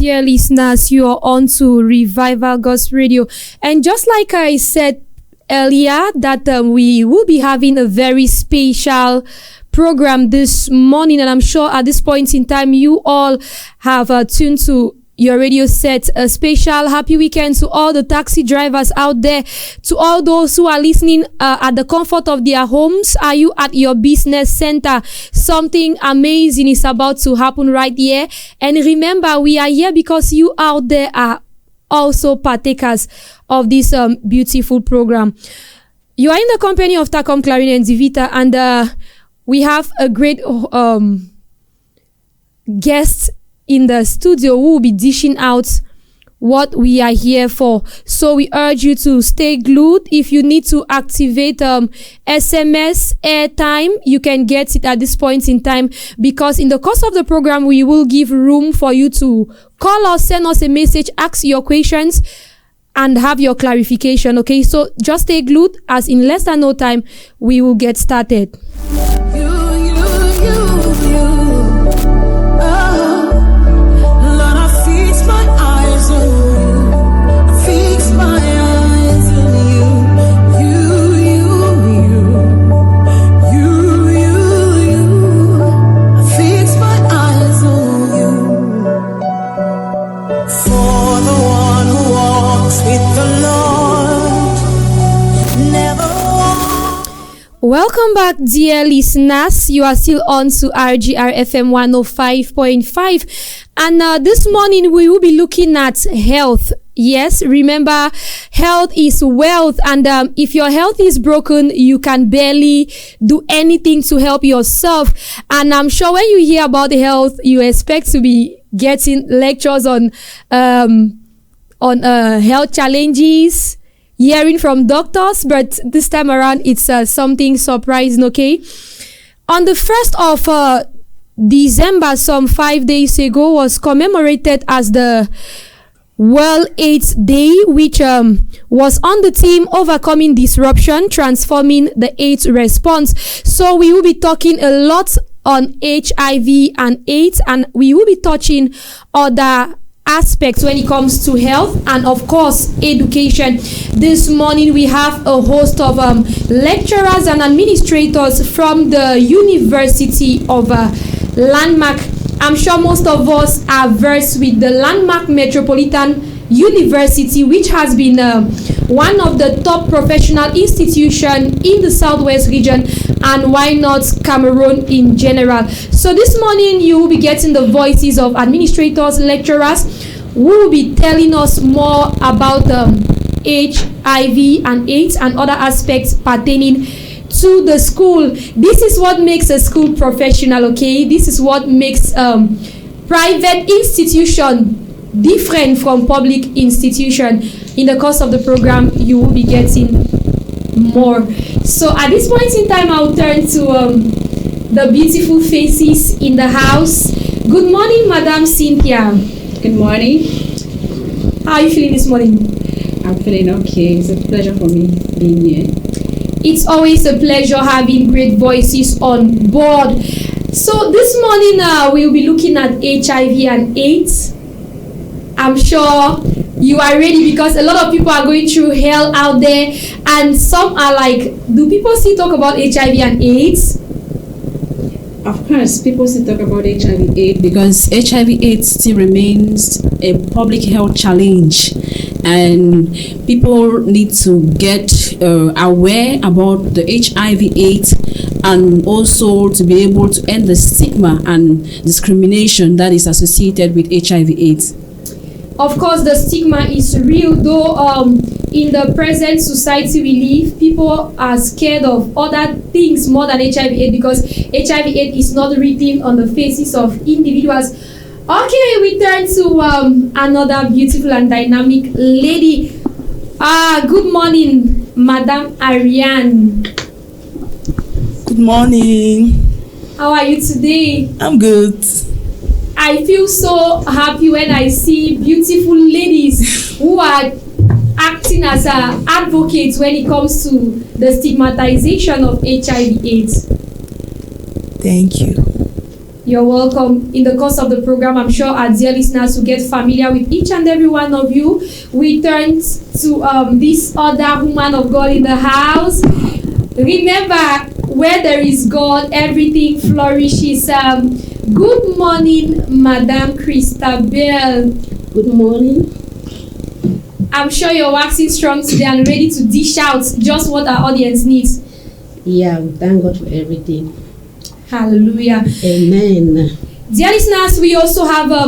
dear listeners. You are on to Revival God's Radio. And just like I said earlier, that we will be having a very special program this morning. And I'm sure at this point in time, you all have tuned to your radio set. A special happy weekend to all the taxi drivers out there, to all those who are listening at the comfort of their homes. Are you at your business center? Something amazing is about to happen right here. And remember, we are here because you out there are also partakers of this beautiful program. You are in the company of Takom, Clarin, and Divita, and we have a great guest in the studio who will be dishing out what we are here for. So we urge you to stay glued. If you need to activate SMS airtime, you can get it at this point in time, because in the course of the program, we will give room for you to call us, send us a message, ask your questions, and have your clarification. Okay, so just stay glued, as in less than no time, we will get started. Welcome back, dear listeners. You are still on to RGR FM 105.5. And this morning we will be looking at health. Yes, remember, health is wealth. And if your health is broken, you can barely do anything to help yourself. And I'm sure when you hear about health, you expect to be getting lectures on health challenges, hearing from doctors, but this time around it's something surprising. Okay, on the 1st of December, some 5 days ago, was commemorated as the World AIDS Day, which was on the theme overcoming disruption, transforming the AIDS response. So we will be talking a lot on HIV and AIDS, and we will be touching other aspects when it comes to health and of course education. This morning we have a host of lecturers and administrators from the University of Landmark. I'm sure most of us are versed with the Landmark Metropolitan University, which has been one of the top professional institutions in the Southwest region, and why not Cameroon in general. So this morning you will be getting the voices of administrators, lecturers, who will be telling us more about HIV and AIDS and other aspects pertaining to the school. This is what makes a school professional, okay? This is what makes private institution different from public institution. In the course of the program, you will be getting more. So at this point in time, I'll turn to the beautiful faces in the house. Good morning, Madam Cynthia. Good morning. How are you feeling this morning? I'm feeling okay. It's a pleasure for me being here. It's always a pleasure having great voices on board. So this morning we'll be looking at HIV and AIDS. I'm sure you are ready, because a lot of people are going through hell out there, and some are like, do people still talk about HIV and AIDS? Of course, people still talk about HIV/AIDS because HIV/AIDS still remains a public health challenge, and people need to get aware about the HIV/AIDS, and also to be able to end the stigma and discrimination that is associated with HIV/AIDS. Of course, the stigma is real, though in the present society we live, people are scared of other things more than HIV/AIDS, because HIV/AIDS is not written on the faces of individuals. Okay, we turn to another beautiful and dynamic lady. Good morning, Madam Ariane. Good morning. How are you today? I'm good. I feel so happy when I see beautiful ladies who are acting as advocates when it comes to the stigmatization of HIV/AIDS. Thank you. You're welcome. In the course of the program, I'm sure our dear listeners will get familiar with each and every one of you. We turn to this other woman of God in the house. Remember, where there is God, everything flourishes. Good morning, Madame Christabel. Good morning. I'm sure you're waxing strong today and ready to dish out just what our audience needs. Yeah, thank God for everything. Hallelujah. Amen. Dear listeners, we also have a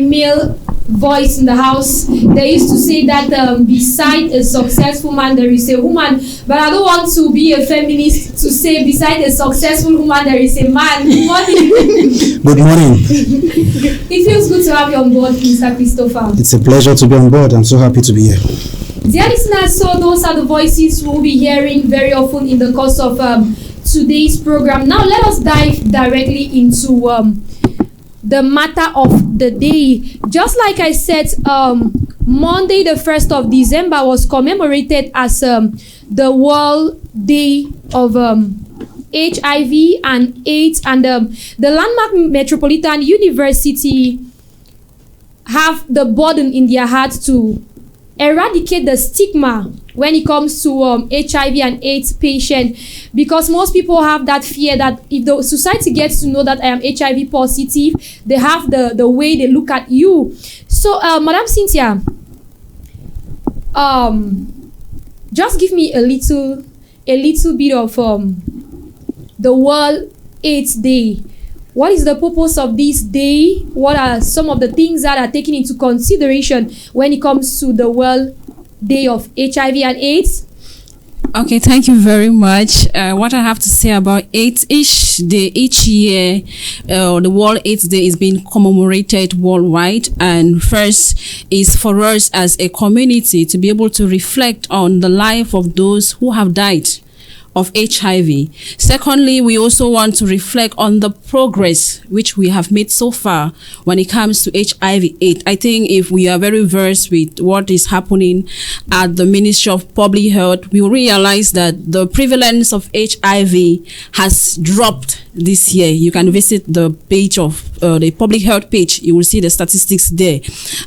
male voice in the house. They used to say that beside a successful man there is a woman, but I don't want to be a feminist to say beside a successful woman there is a man. Good morning. Good morning. It feels good to have you on board, Mr. Christopher. It's a pleasure to be on board. I'm so happy to be here. Dear listeners, so those are the voices we'll be hearing very often in the course of today's program. Now let us dive directly into the matter of the day. Just like I said, Monday the 1st of December was commemorated as the World Day of HIV and AIDS, and the landmark Metropolitan University have the burden in their heart to eradicate the stigma when it comes to HIV and AIDS patients, because most people have that fear that if the society gets to know that I am HIV positive, they have the way they look at you. So, Madam Cynthia, just give me a little bit of the World AIDS Day. What is the purpose of this day? What are some of the things that are taken into consideration when it comes to the World Day of HIV and AIDS? Okay, thank you very much. What I have to say about AIDS each year, the World AIDS Day is being commemorated worldwide. And first is for us as a community to be able to reflect on the life of those who have died of HIV. Secondly, we also want to reflect on the progress which we have made so far when it comes to HIV/AIDS. I think if we are very versed with what is happening at the Ministry of Public Health, we will realize that the prevalence of HIV has dropped this year. You can visit the page of the public health page. You will see the statistics there.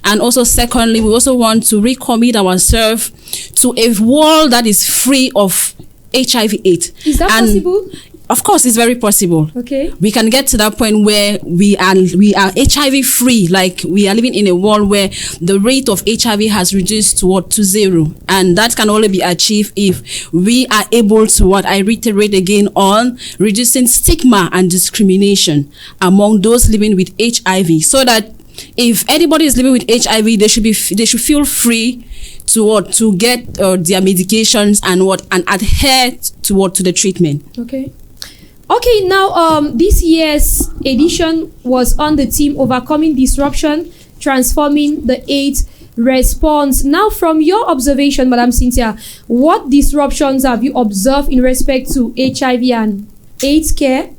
And also secondly, we also want to recommit ourselves to a world that is free of HIV/AIDS. Is that possible? Of course, it's very possible. Okay. We can get to that point where we are HIV free, like we are living in a world where the rate of HIV has reduced to zero, and that can only be achieved if we are able to, what I reiterate again, on reducing stigma and discrimination among those living with HIV, so that if anybody is living with HIV, they should feel free to get their medications and adhere to the treatment. Okay, now this year's edition was on the theme overcoming disruption, transforming the AIDS response. Now, from your observation, Madam Cynthia, what disruptions have you observed in respect to HIV and AIDS care?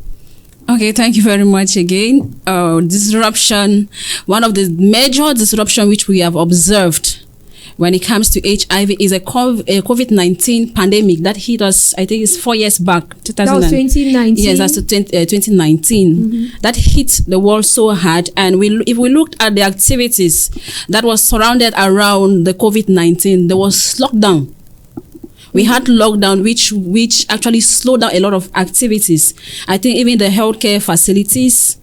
Okay, thank you very much again. Disruption, one of the major disruption which we have observed when it comes to HIV is a COVID-19 pandemic that hit us, I think it's 4 years back. That was 2019. Yes, that's 2019. Mm-hmm. That hit the world so hard. And if we looked at the activities that was surrounded around the COVID-19, there was lockdown. We had lockdown, which actually slowed down a lot of activities. I think even the healthcare facilities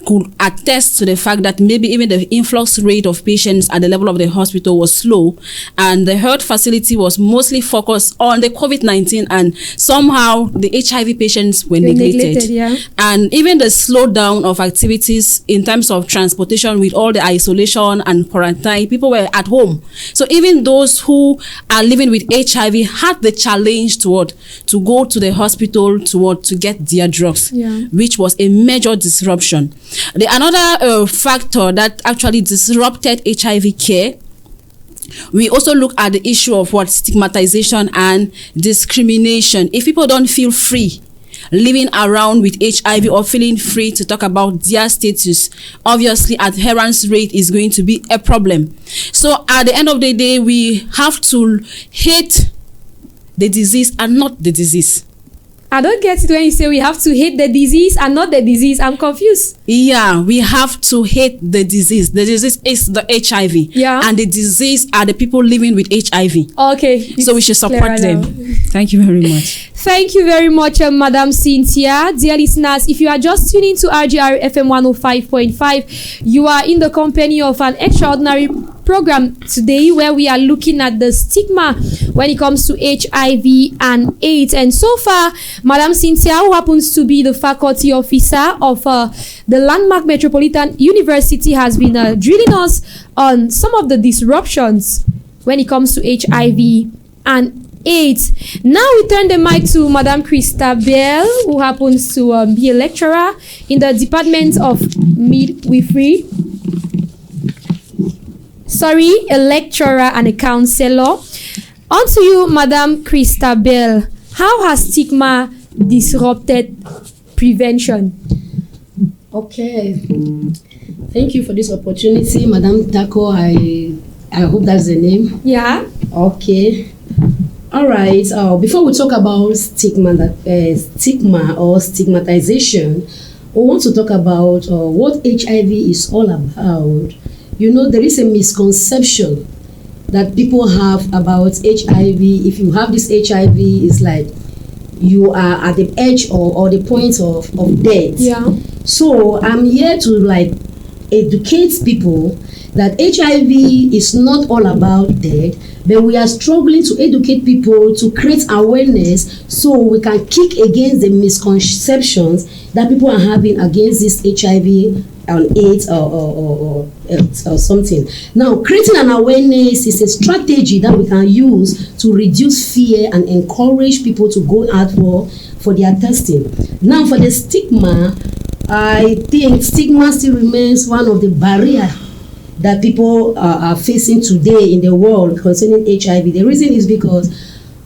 could attest to the fact that maybe even the influx rate of patients at the level of the hospital was slow, and the health facility was mostly focused on the COVID-19, and somehow the HIV patients were neglected. Yeah. And even the slowdown of activities in terms of transportation with all the isolation and quarantine, people were at home. So even those who are living with HIV had the challenge to go to the hospital to get their drugs, which was a major disruption. Another factor that actually disrupted HIV care, we also look at the issue of stigmatization and discrimination. If people don't feel free living around with HIV or feeling free to talk about their status, obviously adherence rate is going to be a problem. So at the end of the day, we have to hate the disease and not the disease. I don't get it when you say we have to hate the disease and not the disease. I'm confused. Yeah, we have to hate the disease. The disease is the HIV. Yeah. And the disease are the people living with HIV. Okay. So we should support them. Now. Thank you very much. Thank you very much, Madam Cynthia. Dear listeners, if you are just tuning to RGR FM 105.5, you are in the company of an extraordinary program today where we are looking at the stigma when it comes to HIV and AIDS. And so far, Madam Cynthia, who happens to be the faculty officer of the Landmark Metropolitan University, has been drilling us on some of the disruptions when it comes to HIV and AIDS. Now we turn the mic to Madam Christabel, who happens to be a lecturer in the Department of Midwifery. A lecturer and a counselor. On to you, Madam Christabel. How has stigma disrupted prevention? Okay. Thank you for this opportunity, Madam Tako. I hope that's the name. Yeah. Okay. All right. Before we talk about stigma or stigmatization, we want to talk about what HIV is all about. You know, there is a misconception that people have about HIV. If you have this HIV, it's like you are at the edge or the point of death. Yeah. So I'm here to like educate people that HIV is not all about death, but we are struggling to educate people to create awareness so we can kick against the misconceptions that people are having against this HIV and AIDS or something. Now, creating an awareness is a strategy that we can use to reduce fear and encourage people to go out for their testing. Now, for the stigma, I think stigma still remains one of the barriers that people are facing today in the world concerning HIV. The reason is because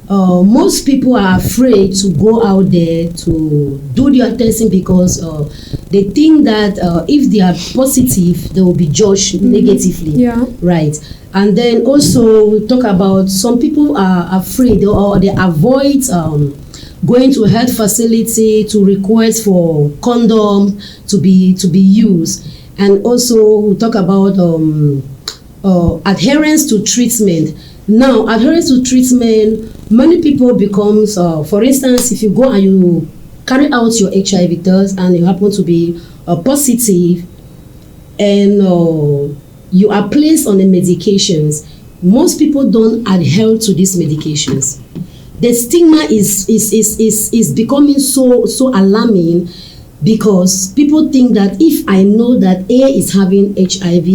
most people are afraid to go out there to do their testing because they think that if they are positive, they will be judged negatively. Yeah. Right. And then also we talk about some people are afraid or they avoid going to a health facility to request for condom to be used. And also we talk about adherence to treatment. Now, adherence to treatment, many people becomes, for instance, if you go and you carry out your HIV test and you happen to be positive and you are placed on the medications, most people don't adhere to these medications. The stigma is becoming so alarming because people think that if I know that A is having HIV,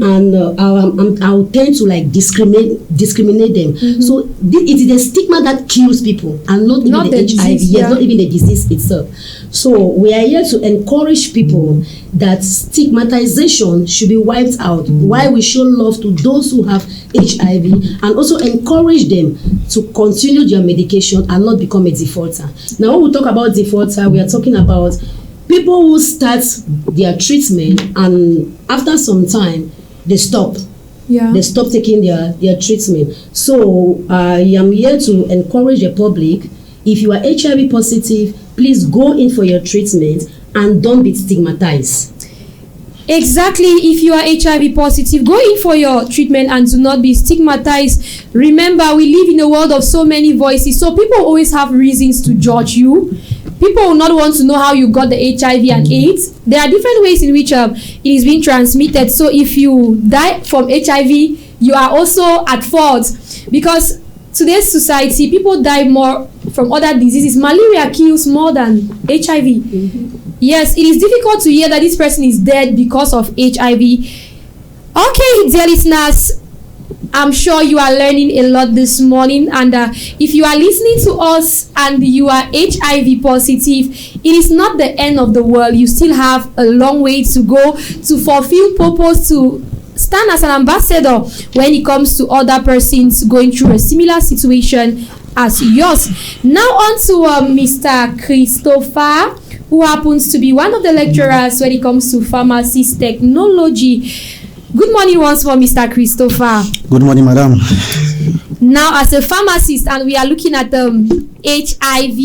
and I'll tend to like discriminate them. So it is the stigma that kills people and not even the HIV. Disease, yes, not even the disease itself. So we are here to encourage people that stigmatization should be wiped out. Why we show love to those who have HIV and also encourage them to continue their medication and not become a defaulter. Now, when we talk about defaulter, we are talking about people who start their treatment and after some time they stop. They stop taking their treatment. So I am here to encourage the public. If you are HIV positive, please go in for your treatment and don't be stigmatized. Exactly. If you are HIV positive, go in for your treatment and do not be stigmatized. Remember, we live in a world of so many voices, so people always have reasons to judge you. People will not want to know how you got the HIV and AIDS. There are different ways in which it is being transmitted. So if you die from HIV, you are also at fault, because today's society, people die more from other diseases. Malaria kills more than HIV. Yes, it is difficult to hear that this person is dead because of HIV. Okay, dear listeners, I'm sure you are learning a lot this morning, and if you are listening to us and you are HIV positive, it is not the end of the world. You still have a long way to go to fulfill purpose, to stand as an ambassador when it comes to other persons going through a similar situation as yours. Now on to Mr. Christopher, who happens to be one of the lecturers when it comes to pharmacist technology. Good morning once more, Mr. Christopher. Good morning, madam. Now, as a pharmacist, and we are looking at HIV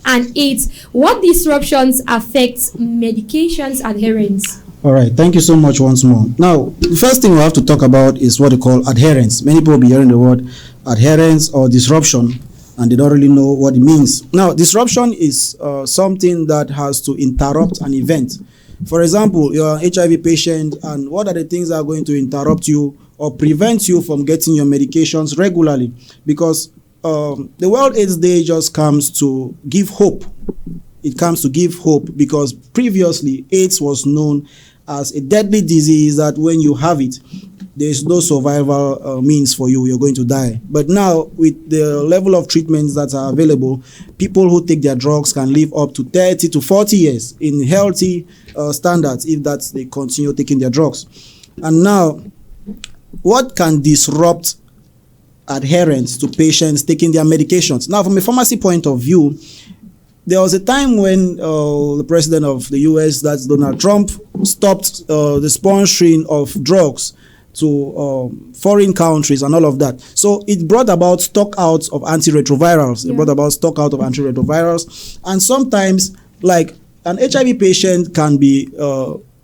and AIDS. What disruptions affect medications adherence? All right, thank you so much once more. Now, the first thing we have to talk about is what they call adherence. Many people will be hearing the word adherence or disruption, and they don't really know what it means. Now, disruption is something that has to interrupt an event. For example, you're an HIV patient, and what are the things that are going to interrupt you or prevent you from getting your medications regularly? Because the World AIDS Day just comes to give hope. It comes to give hope because previously AIDS was known as a deadly disease that when you have it, there is no survival means for you. You're going to die. But now, with the level of treatments that are available, people who take their drugs can live up to 30 to 40 years in healthy standards if they continue taking their drugs. And now, what can disrupt adherence to patients taking their medications? Now, from a pharmacy point of view, there was a time when the president of the US, that's Donald Trump, stopped the sponsoring of drugs to foreign countries and all of that. So it brought about stockouts of antiretrovirals. Yeah. It brought about stockout of antiretrovirals. And sometimes, like an HIV patient can be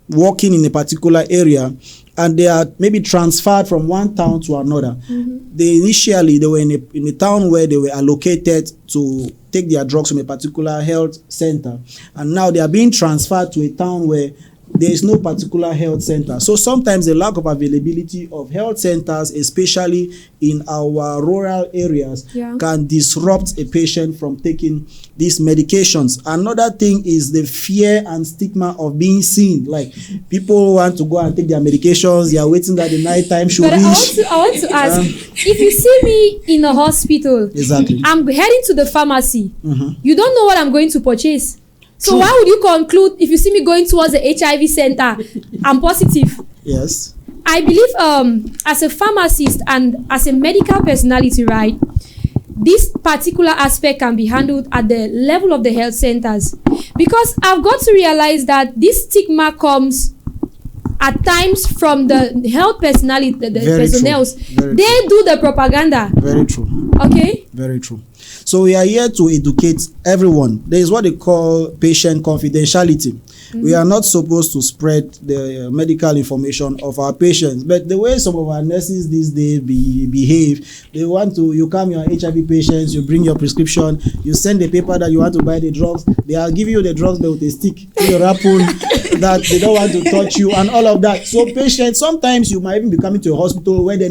working in a particular area, and they are maybe transferred from one town to another. They were in a town where they were allocated to take their drugs from a particular health center, and now they are being transferred to a town where there is no particular health center. So sometimes the lack of availability of health centers, especially in our rural areas, can disrupt a patient from taking these medications. Another thing is the fear and stigma of being seen. Like, people want to go and take their medications, they are waiting that the night time should reach. I want to ask, if you see me in a hospital, Exactly. I'm heading to the pharmacy, you don't know what I'm going to purchase. So True. why would you conclude if you see me going towards the HIV center, I'm positive? Yes. I believe as a pharmacist and as a medical personality, right, this particular aspect can be handled at the level of the health centers, because I've got to realize that this stigma comes at times from the health personality, the personnel. They do the propaganda. Very true. Okay. Very true. So we are here to educate everyone. There is what they call patient confidentiality. We are not supposed to spread the medical information of our patients. But the way some of our nurses these days behave, they want to, you come, your HIV patients, you bring your prescription, you send the paper that you want to buy the drugs, they are giving you the drugs but with a stick, with a rapper, that they don't want to touch you and all of that. So patients, sometimes you might even be coming to a hospital where your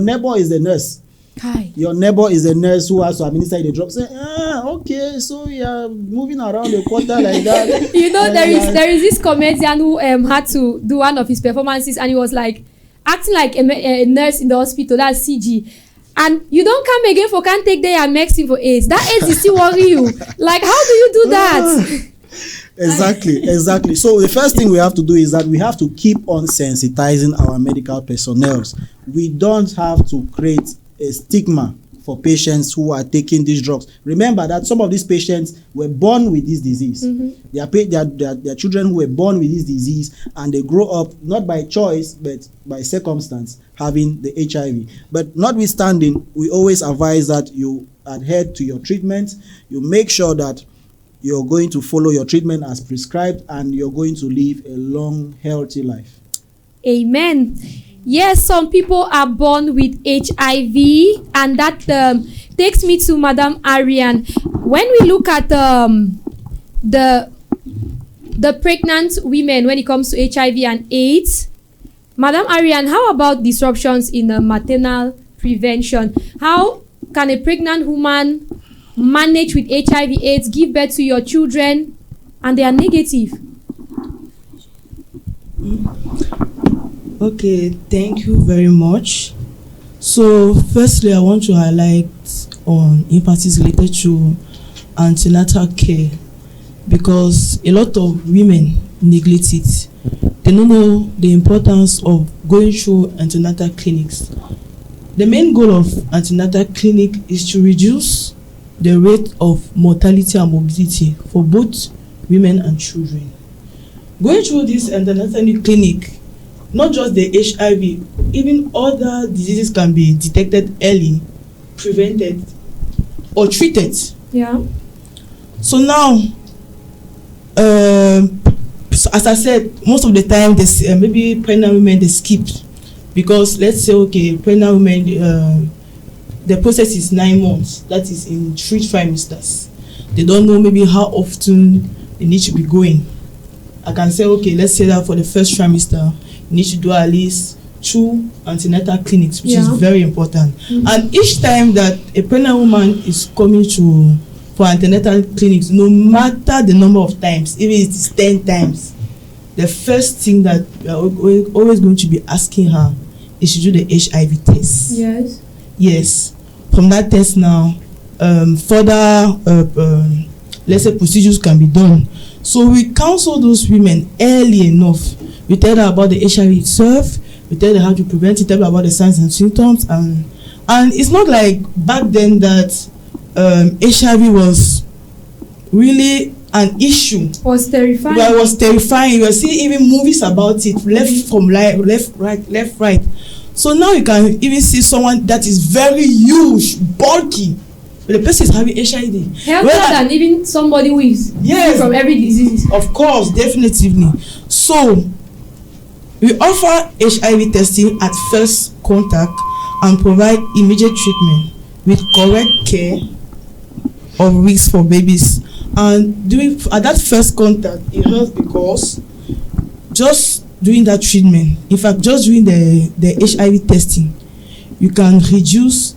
neighbor is the nurse. Hi. Your neighbor is the nurse who has to administer the drugs. Say, okay, so you are moving around the quarter like that. You know, there is this comedian who had to do one of his performances, and he was like acting like a nurse in the hospital. That's CG. And you don't come again for can't take day and medicine for AIDS. That AIDS is still worry you. Like, how do you do that? Exactly. So the first thing we have to do is that we have to keep on sensitizing our medical personnel. We don't have to create a stigma for patients who are taking these drugs. Remember that some of these patients were born with this disease. Their children who were born with this disease, and they grow up not by choice but by circumstance having the HIV. But notwithstanding, we always advise that you adhere to your treatment. You make sure that you're going to follow your treatment as prescribed, and you're going to live a long, healthy life. Amen. Yes, some people are born with HIV, and that takes me to Madam Ariane. When we look at the pregnant women when it comes to HIV and AIDS, Madam Ariane, how about disruptions in maternal prevention? How can a pregnant woman manage with HIV/AIDS, give birth to your children, and they are negative? Okay, thank you very much. So firstly, I want to highlight on emphasis related to antenatal care, because a lot of women neglect it. They don't know the importance of going through antenatal clinics. The main goal of antenatal clinic is to reduce the rate of mortality and morbidity for both women and children. Going through this antenatal clinic, not just the HIV, even other diseases can be detected early, prevented, or treated. Yeah. So now, so as I said, most of the time, this maybe pregnant women they skip, because let's say okay, pregnant women the process is 9 months. That is in 3 trimesters. They don't know maybe how often they need to be going. I can say okay, let's say that for the first trimester, you need to do at least 2 antenatal clinics, which is very important. And each time that a pregnant woman is coming for antenatal clinics, no matter the number of times, even if it's 10 times, the first thing that we are always going to be asking her is to do the HIV test. Yes. Yes. From that test now, further let's say procedures can be done. So we counsel those women early enough. We tell them about the HIV itself. We tell them how to prevent it. Tell them about the signs and symptoms. And it's not like back then that HIV was really an issue. Was terrifying. Well, it was terrifying. You were seeing even movies about it, left, right. So now you can even see someone that is very huge, bulky, but the person is having HIV. Healthier than even somebody who is free from every disease. Of course, definitely. So we offer HIV testing at first contact and provide immediate treatment with correct care of risks for babies. And at that first contact, it helps because just doing that treatment, in fact, just doing the HIV testing, you can reduce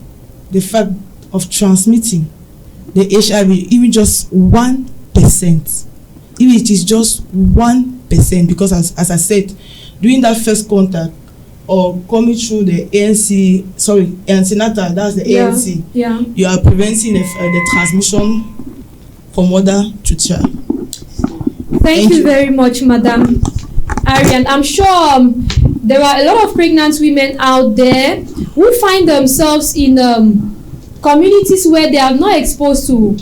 the fact of transmitting the HIV even just 1%. Even it is just 1%, because as I said, doing that first contact or coming through the antenatal, that's the ANC, you are preventing the transmission from mother to child. Thank you very much, Madam Arian. I'm sure there are a lot of pregnant women out there who find themselves in communities where they are not exposed to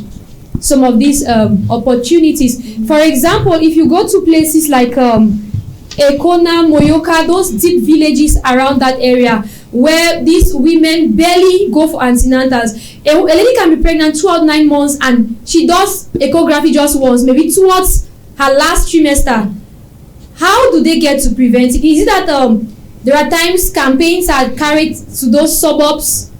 some of these opportunities. For example, if you go to places like Ekona, Moyoka, those deep villages around that area where these women barely go for antenatals. A lady can be pregnant throughout 9 months and she does echography just once, maybe towards her last trimester. How do they get to prevent it? Is it that there are times campaigns are carried to those suburbs,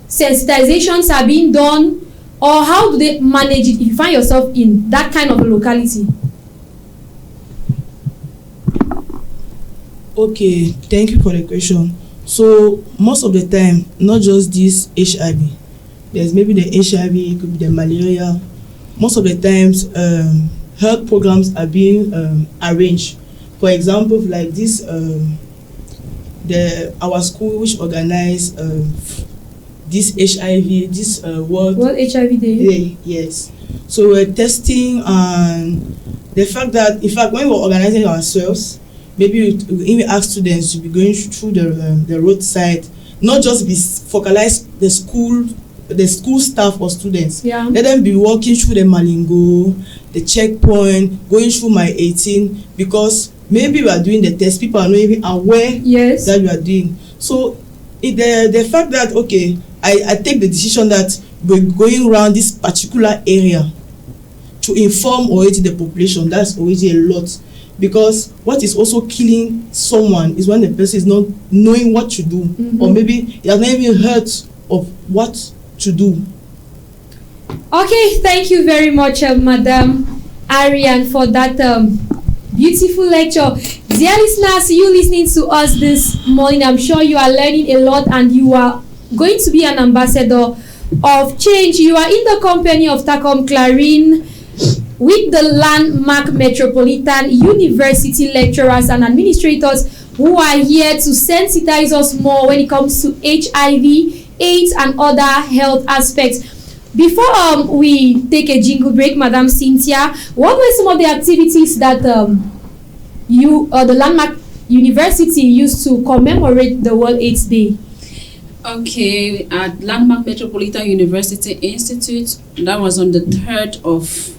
sensitizations are being done, or how do they manage it if you find yourself in that kind of a locality? Okay, thank you for the question. So most of the time, not just this HIV, there's maybe the HIV, it could be the malaria. Most of the times, health programs are being arranged. For example, like this, our school which organized this HIV, this World HIV Day. Yes. So we're testing, and the fact that, in fact, when we're organizing ourselves, maybe we even ask students to be going through the roadside, not just be focalized the school staff or students. Yeah. Let them be walking through the Malingo, the checkpoint, going through my 18, because maybe we are doing the test, people are not even aware that we are doing. So the fact that okay, I take the decision that we're going around this particular area to inform already the population, that's already a lot. Because what is also killing someone is when the person is not knowing what to do, or maybe he has not even heard of what to do. Okay, thank you very much, Madam Arian, for that beautiful lecture. Dear listeners, you listening to us this morning, I'm sure you are learning a lot and you are going to be an ambassador of change. You are in the company of Takom Clarine, with the landmark Metropolitan University lecturers and administrators who are here to sensitize us more when it comes to HIV, AIDS, and other health aspects. Before we take a jingle break, Madam Cynthia, what were some of the activities that the landmark university used to commemorate the World AIDS Day? Okay, at Landmark Metropolitan University Institute, that was on the 3rd of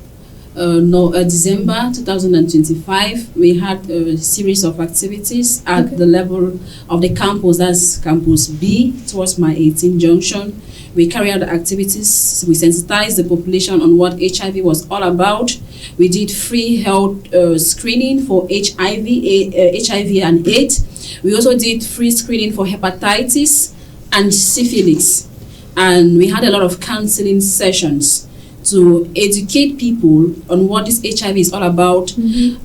December 2025, we had a series of activities at the level of the campus, that's Campus B, towards my 18 junction. We carry out the activities. We sensitize the population on what HIV was all about. We did free health screening for HIV and AIDS. We also did free screening for hepatitis and syphilis. And we had a lot of counseling sessions to educate people on what this HIV is all about,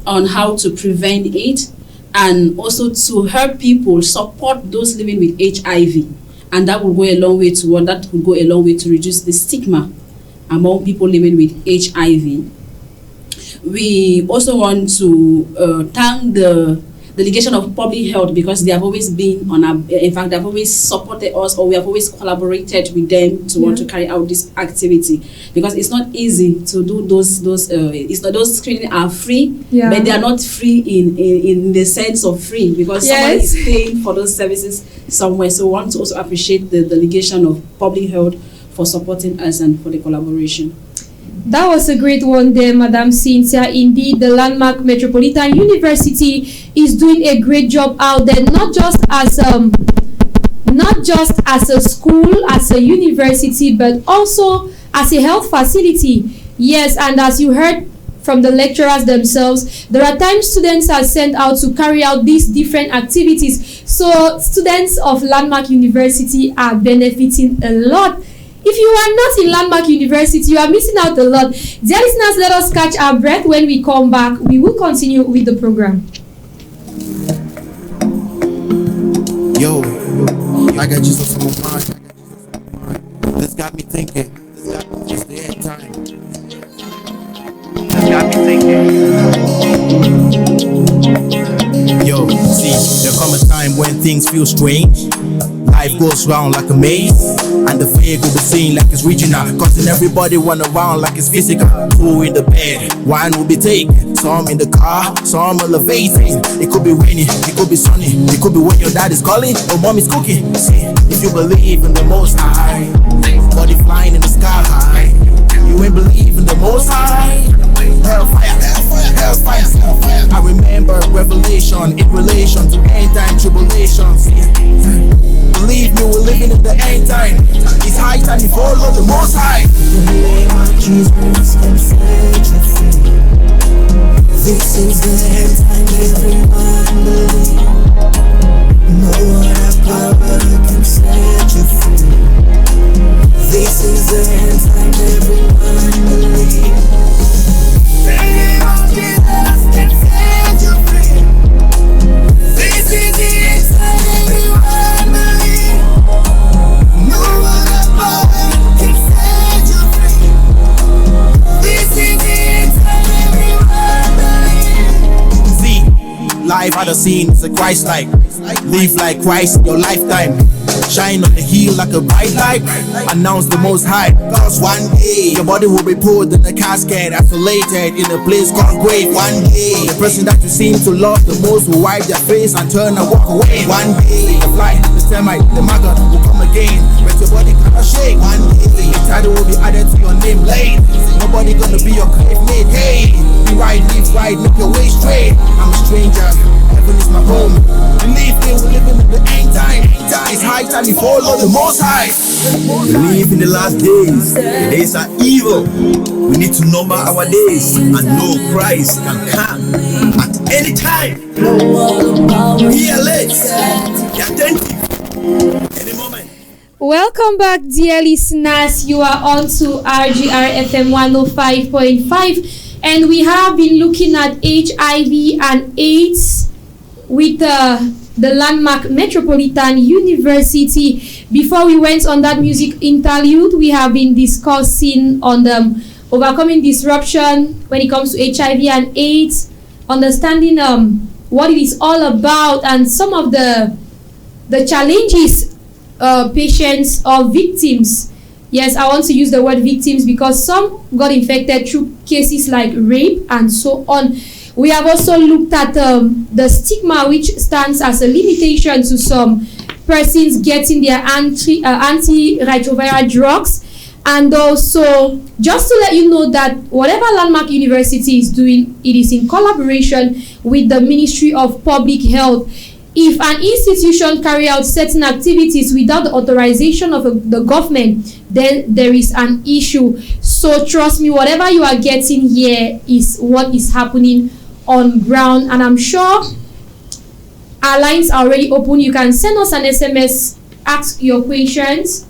on how to prevent it, and also to help people support those living with HIV. And that will go a long way to reduce the stigma among people living with HIV. We also want to thank the Delegation of Public Health, because they have always been in fact, they have always supported us, or we have always collaborated with them to want to carry out this activity, because it's not easy to do those screening are free, but they are not free in the sense of free, because someone is paying for those services somewhere. So we want to also appreciate the Delegation of Public Health for supporting us and for the collaboration. That was a great one there, Madam Cynthia. Indeed, the Landmark Metropolitan University is doing a great job out there, not just as a school, as a university, but also as a health facility. Yes, and as you heard from the lecturers themselves, there are times students are sent out to carry out these different activities. So students of Landmark University are benefiting a lot. If you are not in Landmark University, you are missing out a lot. Dear listeners, let us catch our breath. When we come back, we will continue with the program. Yo, I got Jesus on my mind. This got me thinking. It's the end time. This got me thinking. Yo, see, there come a time when things feel strange. Life goes round like a maze, and the fake will be seen like it's regional, causing everybody run around like it's physical. Two in the bed, one will be taken, some in the car, some elevating. It could be rainy, it could be sunny, it could be when your dad is calling or mom is cooking. See, if you believe in the Most High, body flying in the sky high, you ain't believe in the Most High. Hellfire, hellfire, hellfire, hellfire. I remember Revelation in relation to end time tribulations. Believe me, we're living in the end time. It's high time you follow the Most High. The name of Jesus can set you free. This is the end time, everyone believe. No other power can set you free. This is the end time, everyone believe. The name of Jesus can set you free. This is the end time, everyone believe. No other power can set you free. This is the end time, everyone believe. See, life out of scene is a Christ-like. Live like Christ in your lifetime. Shine on the hill like a bright light. Announce the Most High. Cause one day your body will be put in a casket, isolated in a place called grave. One day the person that you seem to love the most will wipe their face and turn and walk away. One day the fly, the termite, the maggot will come again, but your body cannot shake. One day the title will be added to your name late. Nobody gonna be your grave mate. Hey, be right, live right, make your way straight. I'm a stranger, heaven is my home. Believe me, we're living in the end time. It's high time you follow the Most High. We live in the last days. The days are evil. We need to number our days and know Christ can come at any time. Be alert. Be attentive. Any moment. Welcome back, dear listeners. You are on to RGR FM 105.5, and we have been looking at HIV and AIDS with the Landmark Metropolitan University. Before we went on that music interlude, we have been discussing on the overcoming disruption when it comes to HIV and AIDS, understanding what it is all about, and some of the challenges patients or victims. Yes, I want to use the word victims because some got infected through cases like rape and so on. We have also looked at the stigma, which stands as a limitation to some persons getting their antiretroviral drugs. And also, just to let you know that whatever Landmark University is doing, it is in collaboration with the Ministry of Public Health. if an institution carry out certain activities without the authorization of the government, then there is an issue. So trust me, whatever you are getting here is what is happening on ground, and I'm sure our lines are already open. You can send us an SMS, ask your questions,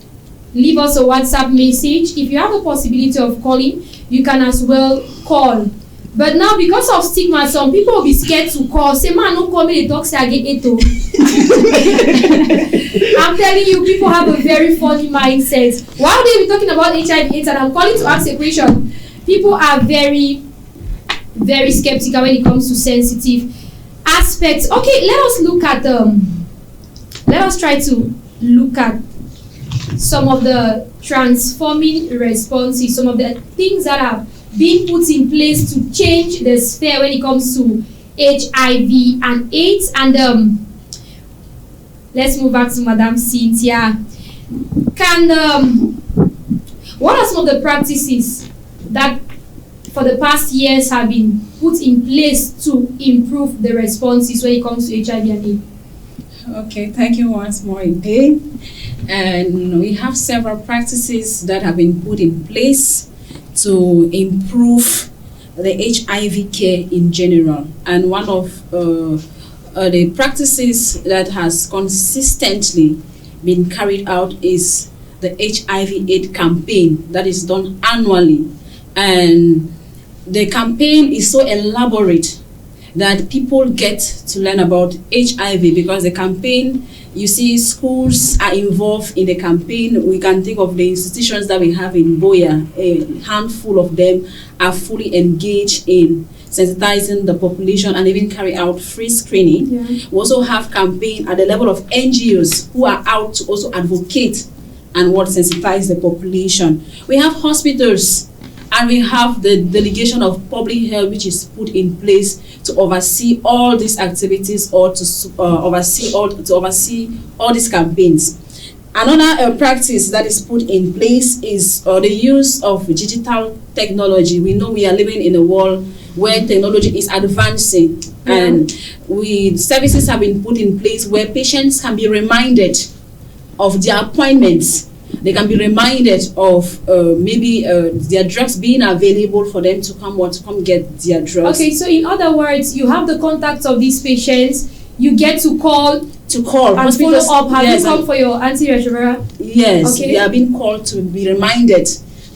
leave us a WhatsApp message. If you have a possibility of calling, you can as well call. But now, because of stigma, some people will be scared to call. Say, man, no call me, the dog say I get it. I'm telling you, people have a very funny mindset. While they be talking about HIV/AIDS and I'm calling to ask a question, people are very, very skeptical when it comes to sensitive aspects. Okay, let us try to look at some of the transforming responses, some of the things that are being put in place to change the sphere when it comes to HIV and AIDS. And let's move back to Madam Cynthia. What are some of the practices that for the past years have been put in place to improve the responses when it comes to HIV and AIDS? Okay, thank you once more, Ipe. And we have several practices that have been put in place to improve the HIV care in general. And one of the practices that has consistently been carried out is the HIV/AIDS campaign that is done annually. And the campaign is so elaborate that people get to learn about HIV, because the campaign, you see, schools are involved in the campaign. We can think of the institutions that we have in BUEA. A handful of them are fully engaged in sensitizing the population and even carry out free screening. Yeah. We also have campaign at the level of NGOs who are out to also advocate and what sensitize the population. We have hospitals, and we have the delegation of public health, which is put in place to oversee all these activities, or to oversee all these campaigns. Another practice that is put in place is the use of digital technology. We know we are living in a world where technology is advancing, and services have been put in place where patients can be reminded of their appointments. They can be reminded of maybe their drugs being available for them to come get their drugs. Okay, so in other words, you have the contacts of these patients. You get to call and follow up. Have you come for your antiretroviral? Yes, okay. They are being called to be reminded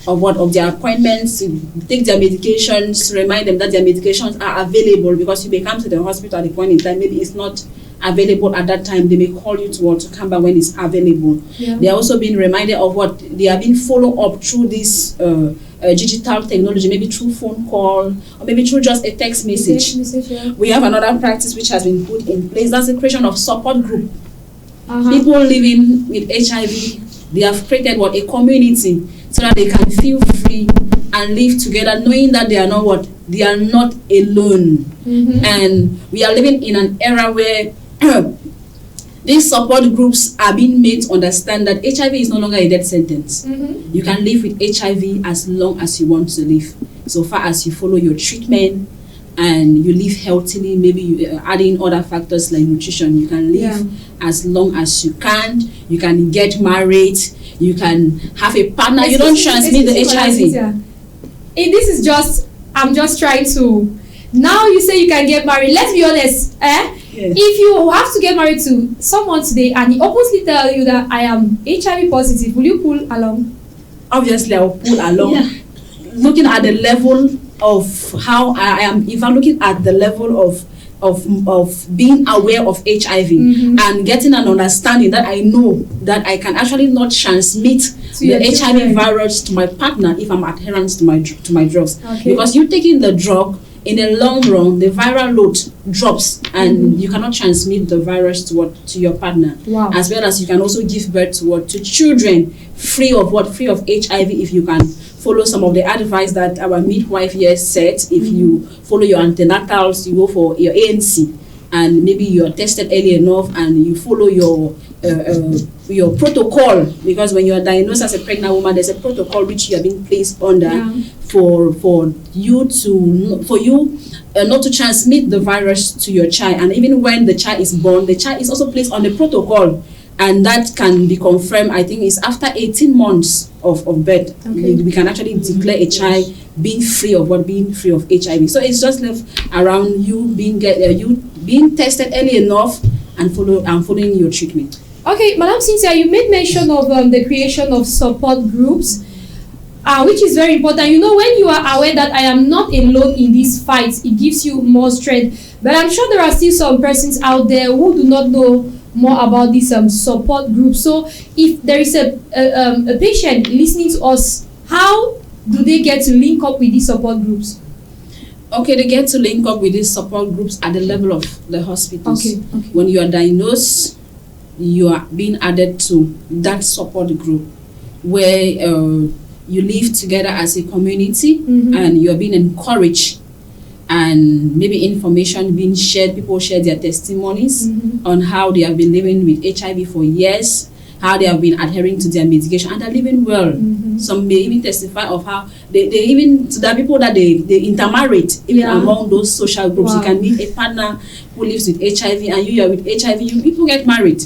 of their appointments, to take their medications, to remind them that their medications are available, because you may come to the hospital at a point in time, maybe it's not available at that time. They may call you to come back when it's available. Yeah. They are also being reminded of what they are being followed up through this digital technology, maybe through phone call, or maybe through just a text message. Yeah. We have another practice which has been put in place. That's the creation of support group. People living with HIV, they have created a community, so that they can feel free and live together, knowing that they are not they are not alone. And we are living in an era where these support groups are being made to understand that HIV is no longer a death sentence. You can live with HIV as long as you want to live, so far as you follow your treatment and you live healthily. Maybe you adding other factors like nutrition. You can live as long as you can. You can get married. You can have a partner. You don't transmit the HIV. This is just, I'm just trying to. Now you say you can get married. Let's be honest. Yes. If you have to get married to someone today and he openly tell you that I am HIV positive, will you pull along? Obviously, I will pull along. Looking at the level of how I am, if I'm looking at the level of being aware of HIV and getting an understanding that I know that I can actually not transmit the HIV virus to my partner if I'm adherent to my drugs. Because you taking the drug, in the long run, the viral load drops, and you cannot transmit the virus to your partner. As well as you can also give birth to children free of HIV, if you can follow some of the advice that our midwife here said. If you follow your antenatals, you go for your ANC, and maybe you're tested early enough, and you follow your your protocol, because when you are diagnosed as a pregnant woman, there's a protocol which you are being placed under for you not to transmit the virus to your child. And even when the child is born, the child is also placed on the protocol, and that can be confirmed. I think it's after 18 months of birth. We can actually declare a child being free of HIV. So it's just left around you being tested early enough and following your treatment. Okay, Madam Cynthia, you made mention of the creation of support groups, which is very important. You know, when you are aware that I am not alone in this fight, it gives you more strength. But I'm sure there are still some persons out there who do not know more about this support group. So if there is a patient listening to us, how do they get to link up with these support groups? Okay, they get to link up with these support groups at the level of the hospitals. Okay. When you are diagnosed, you are being added to that support group where you live together as a community, and you are being encouraged, and maybe information being shared. People share their testimonies on how they have been living with HIV for years, how they have been adhering to their medication, and they're living well. Some may even testify of how they even, to the people that they intermarried even among those social groups. You can meet a partner who lives with HIV, and you are with HIV, people get married.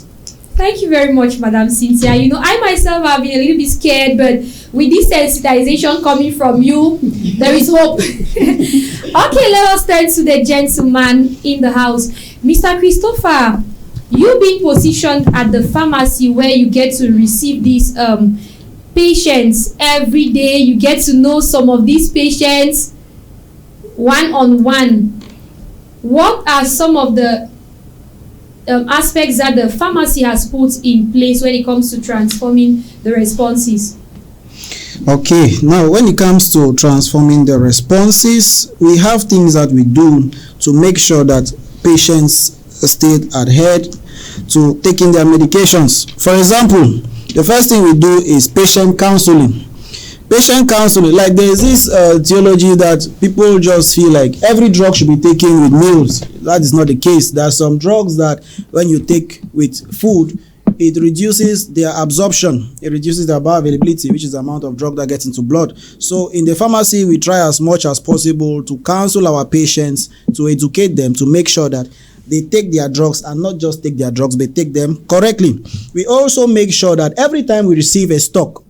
Thank you very much, Madam Cynthia. You know, I myself have been a little bit scared, but with this sensitization coming from you, there is hope. Okay, let us turn to the gentleman in the house. Mr. Christopher, you being positioned at the pharmacy where you get to receive these patients every day, you get to know some of these patients one-on-one. What are some of the aspects that the pharmacy has put in place when it comes to transforming the responses? Okay, now when it comes to transforming the responses, we have things that we do to make sure that patients stay adhered to taking their medications. For example, the first thing we do is patient counseling. Patient counseling, like there is this theology that people just feel like every drug should be taken with meals. That is not the case. There are some drugs that when you take with food, it reduces their absorption, it reduces their bioavailability, which is the amount of drug that gets into blood. So in the pharmacy, we try as much as possible to counsel our patients, to educate them, to make sure that they take their drugs, and not just take their drugs, but take them correctly. We also make sure that every time we receive a stock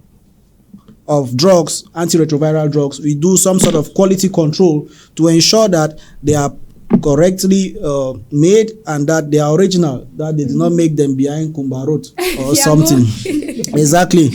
of drugs, antiretroviral drugs, we do some sort of quality control to ensure that they are correctly made and that they are original, that they do not make them behind Kumbarot or something. Exactly.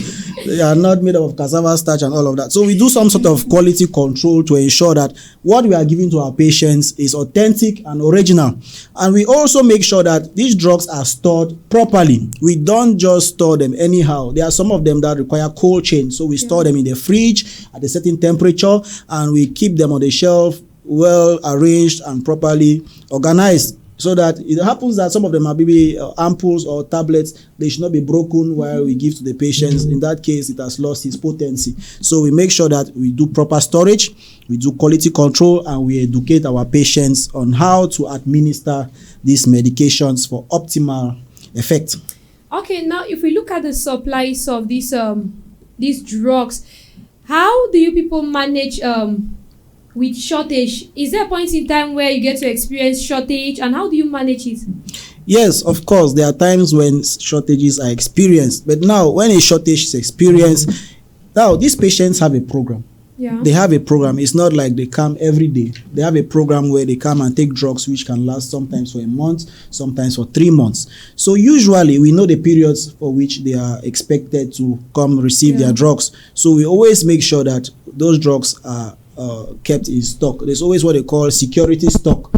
They are not made of cassava starch and all of that. So we do some sort of quality control to ensure that what we are giving to our patients is authentic and original. And we also make sure that these drugs are stored properly. We don't just store them anyhow. There are some of them that require cold chain. So we store them in the fridge at a certain temperature, and we keep them on the shelf well arranged and properly organized, so that it happens that some of them are maybe ampoules or tablets. They should not be broken while we give to the patients. In that case, it has lost its potency. So we make sure that we do proper storage, we do quality control, and we educate our patients on how to administer these medications for optimal effect. Okay, now if we look at the supplies of these drugs, how do you people manage with shortage? Is there a point in time where you get to experience shortage, and how do you manage it? Yes, of course, there are times when shortages are experienced. But now, when a shortage is experienced, now these patients have a program. Yeah. They have a program. It's not like they come every day. They have a program where they come and take drugs which can last sometimes for a month, sometimes for 3 months. So usually we know the periods for which they are expected to come receive their drugs. So we always make sure that those drugs are kept in stock. There's always what they call security stock.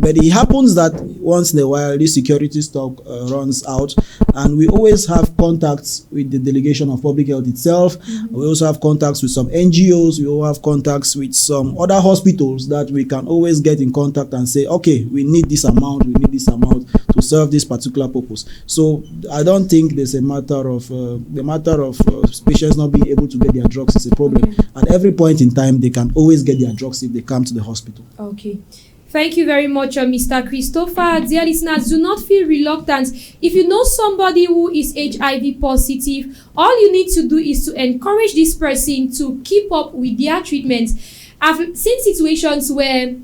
But it happens that once in a while this security stock runs out, and we always have contacts with the delegation of public health itself. We also have contacts with some NGOs. We also have contacts with some other hospitals that we can always get in contact and say, okay, we need this amount to serve this particular purpose. So I don't think there's a matter of patients not being able to get their drugs is a problem. At every point in time, they can always get their drugs if they come to the hospital. Okay. Thank you very much, Mr. Christopher. Dear listeners, do not feel reluctant. If you know somebody who is HIV positive, all you need to do is to encourage this person to keep up with their treatment. I've seen situations where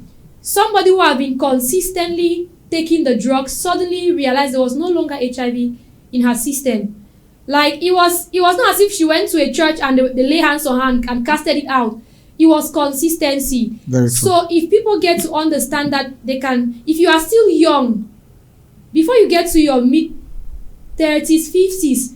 somebody who have been consistently taking the drugs suddenly realized there was no longer HIV in her system. Like, it was not as if she went to a church and they lay hands on her and casted it out. It was consistency. Very true. So if people get to understand that they can, if you are still young, before you get to your mid-30s, 50s,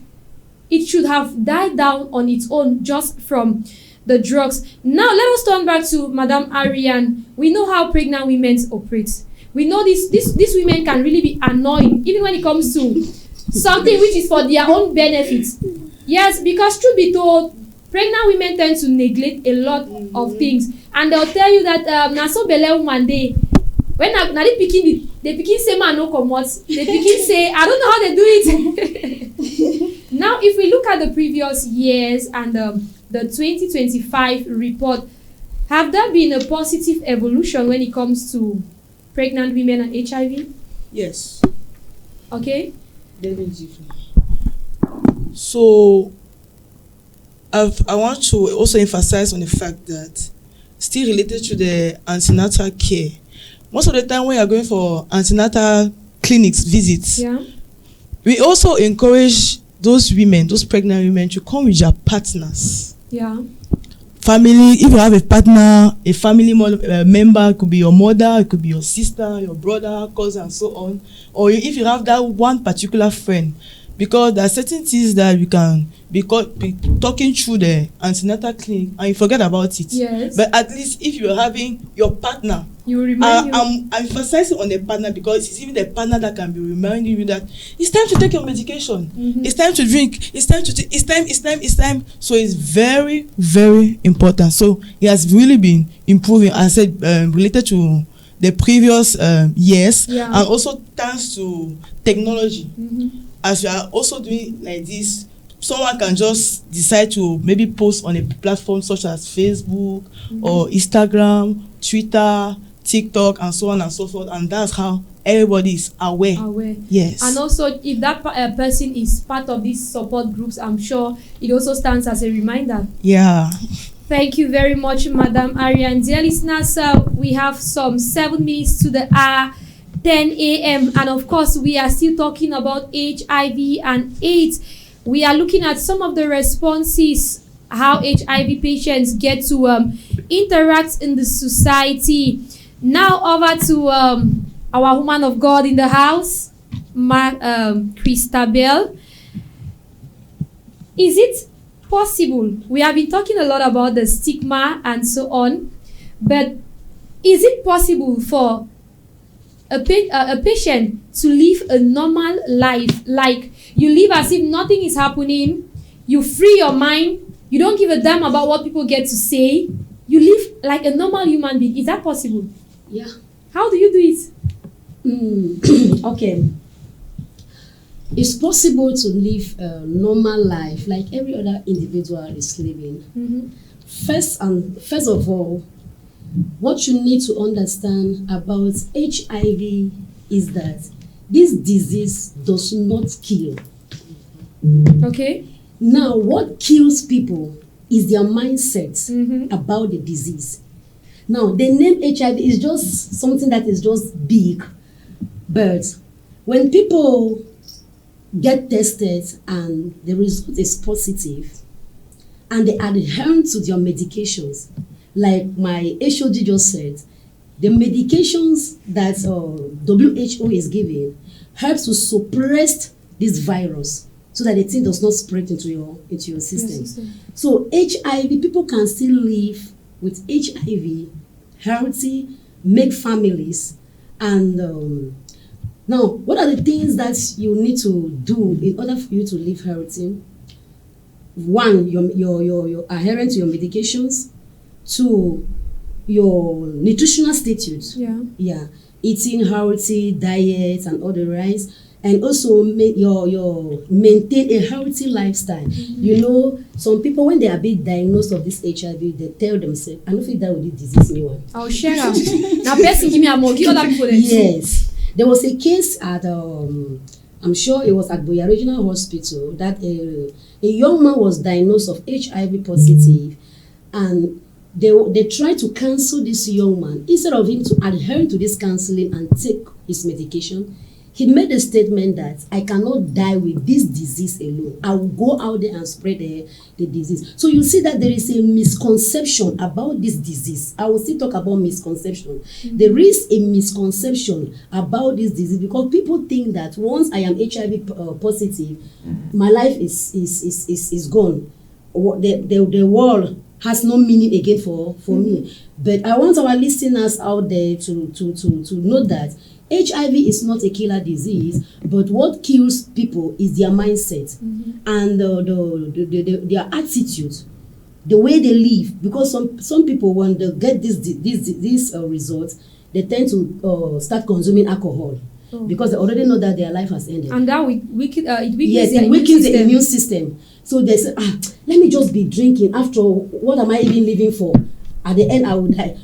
it should have died down on its own just from the drugs. Now, let us turn back to Madame Ariane. We know how pregnant women operate. We know these women can really be annoying, even when it comes to something which is for their own benefits. Yes, because truth be told, pregnant women tend to neglect a lot of things, and they'll tell you that na so belle woman dey. When na they pikin say man no comot, they pikin say I don't know how they do it. Now, if we look at the previous years and the 2025 report, have there been a positive evolution when it comes to pregnant women and HIV? Yes. Okay. So I want to also emphasize on the fact that, still related to the antenatal care, most of the time when you are going for antenatal clinics visits, we also encourage those women, those pregnant women, to come with their partners. Yeah. Family, if you have a partner, a family member, it could be your mother, it could be your sister, your brother, cousin, and so on. Or if you have that one particular friend, because there are certain things that you can be talking through the antenatal clinic and you forget about it. Yes. But at least if you're having your partner, you remind you. I'm emphasizing on the partner because it's even the partner that can be reminding you that it's time to take your medication. Mm-hmm. It's time to drink. It's time to it's time. So it's very, very important. So it has really been improving. I said related to the previous years, and also thanks to technology. Mm-hmm. As you are also doing like this, someone can just decide to maybe post on a platform such as Facebook or Instagram, Twitter, TikTok, and so on and so forth, and that's how everybody is aware. Yes. And also, if that person is part of these support groups, I'm sure it also stands as a reminder. Yeah. Thank you very much, Madam Ariane. Dear listeners, we have some 7 minutes to the hour, 10 a.m. And of course, we are still talking about HIV and AIDS. We are looking at some of the responses, how HIV patients get to interact in the society. Now over to our woman of God in the house, Christabel. Is it possible? We have been talking a lot about the stigma and so on, but is it possible for a patient to live a normal life, like you live as if nothing is happening, you free your mind, you don't give a damn about what people get to say, you live like a normal human being? Is that possible? Yeah. How do you do it? Okay. It's possible to live a normal life like every other individual is living. Mm-hmm. First of all, what you need to understand about HIV is that this disease does not kill. Okay. Now, what kills people is their mindset about the disease. Now, the name HIV is just something that is just big, but when people get tested and the result is positive and they adhere to their medications, like my HOD just said, the medications that WHO is giving helps to suppress this virus so that the thing does not spread into your system. Yes. So HIV, people can still live with HIV, healthy, make families, and now, what are the things that you need to do in order for you to live healthy? One, you're adherent to your medications. Two, your nutritional status. Yeah. Eating healthy diet and all the rest. and also make your maintain a healthy lifestyle. You know, some people when they are being diagnosed of this HIV, they tell themselves, I don't feel that with this disease anyone. I'll share now. Now person give me a more give other people. Yes. There was a case at I'm sure it was at BUEA Regional Hospital that a young man was diagnosed of HIV positive, and they tried to cancel this young man. Instead of him to adhere to this counseling and take his medication, he made a statement that I cannot die with this disease alone. I will go out there and spread the disease. So you see that there is a misconception about this disease. I will still talk about misconception. There is a misconception about this disease because people think that once I am HIV positive, my life is gone. The world has no meaning again for me. But I want our listeners out there to know that HIV is not a killer disease, but what kills people is their mindset and their attitude, the way they live. Because some people, when they get these results, they tend to start consuming alcohol because they already know that their life has ended. And that it weakens the immune system. So they say, let me just be drinking. After all, what am I even living for? At the end, I will die.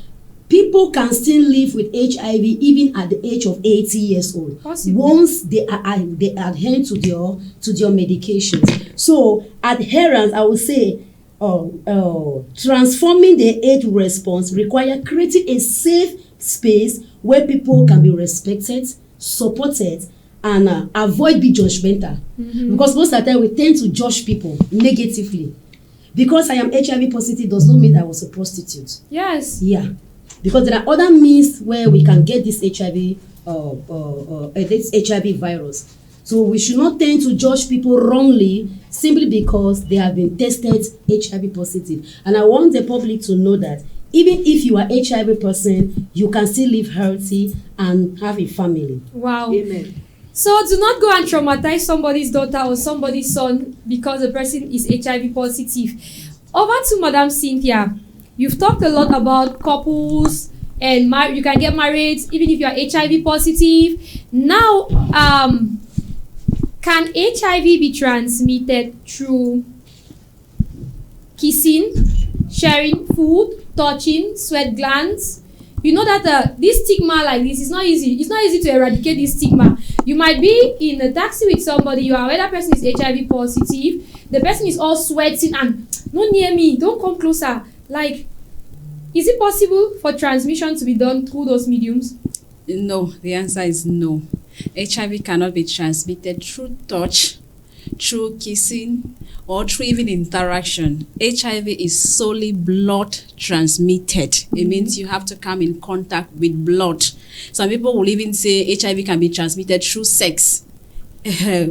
People can still live with HIV even at the age of 80 years old. Possible. Once they adhere to their medications. So adherence, I would say, transforming the AIDS response require creating a safe space where people can be respected, supported, and avoid being judgmental. Because most of the time we tend to judge people negatively. Because I am HIV positive does not mean I was a prostitute. Yes. Yeah. Because there are other means where we can get this HIV virus. So we should not tend to judge people wrongly simply because they have been tested HIV positive. And I want the public to know that even if you are HIV person, you can still live healthy and have a family. Wow. Amen. So do not go and traumatize somebody's daughter or somebody's son because the person is HIV positive. Over to Madam Cynthia. You've talked a lot about couples and you can get married even if you are HIV positive. Now, can HIV be transmitted through kissing, sharing food, touching, sweat glands? You know that this stigma like this is not easy. It's not easy to eradicate this stigma. You might be in a taxi with somebody, you are aware that person is HIV positive, the person is all sweating and not near me, don't come closer. Like, is it possible for transmission to be done through those mediums? No, the answer is no. HIV cannot be transmitted through touch, through kissing, or through even interaction. HIV is solely blood transmitted. It means you have to come in contact with blood. Some people will even say HIV can be transmitted through sex.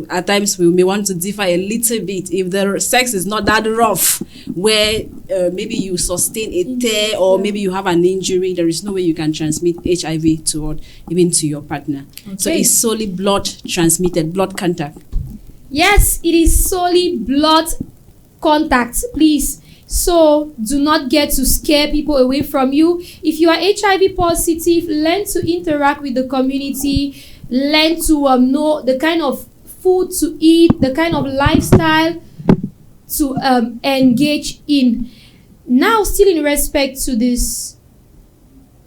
At times we may want to differ a little bit. If the sex is not that rough, where maybe you sustain a tear or maybe you have an injury, there is no way you can transmit HIV even to your partner. Okay. So it's solely blood transmitted, blood contact. Yes, it is solely blood contact, please. So do not get to scare people away from you. If you are HIV positive, learn to interact with the community. Learn to know the kind of food to eat, the kind of lifestyle to engage in. Now, still in respect to this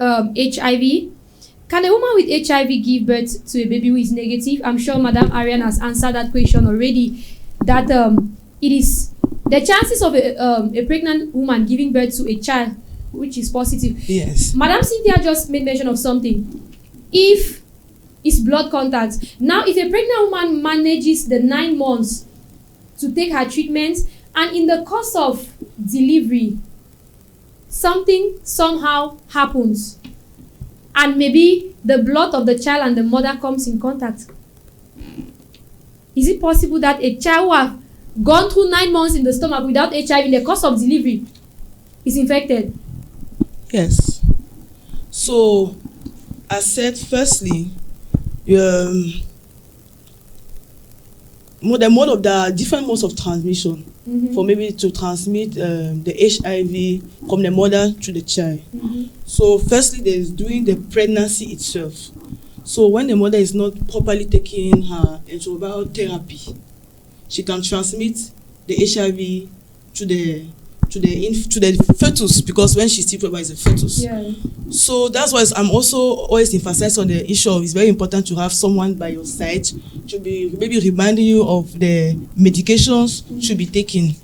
HIV, can a woman with HIV give birth to a baby who is negative? I'm sure Madam Ariane has answered that question already. That it is the chances of a pregnant woman giving birth to a child which is positive. Yes. Madam Cynthia just made mention of something. If it's blood contact. Now, if a pregnant woman manages the 9 months to take her treatment, and in the course of delivery, something somehow happens, and maybe the blood of the child and the mother comes in contact, is it possible that a child who has gone through 9 months in the stomach without HIV in the course of delivery is infected? Yes. So, I said firstly, the different modes of transmission for maybe to transmit the HIV from the mother to the child. So firstly, there is during the pregnancy itself. So when the mother is not properly taking her antiretroviral therapy, she can transmit the HIV to the fetus, because when she's still pregnant, it's a fetus. Yeah. So that's why I'm also always emphasizing on the issue of it's very important to have someone by your side to be maybe reminding you of the medications should be taken.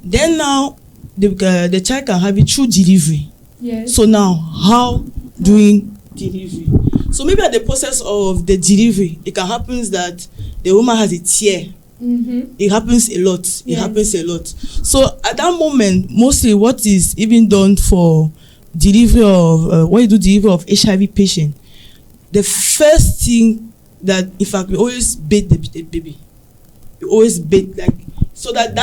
Then now the child can have it through delivery. Yes. So now how doing delivery? So maybe at the process of the delivery, it can happen that the woman has a tear. Mm-hmm. It happens a lot. It Yes. happens a lot. So at that moment, mostly what is even done for delivery of when you do delivery of HIV patient, the first thing that, in fact, we always bathe the baby. We always bathe, like, so that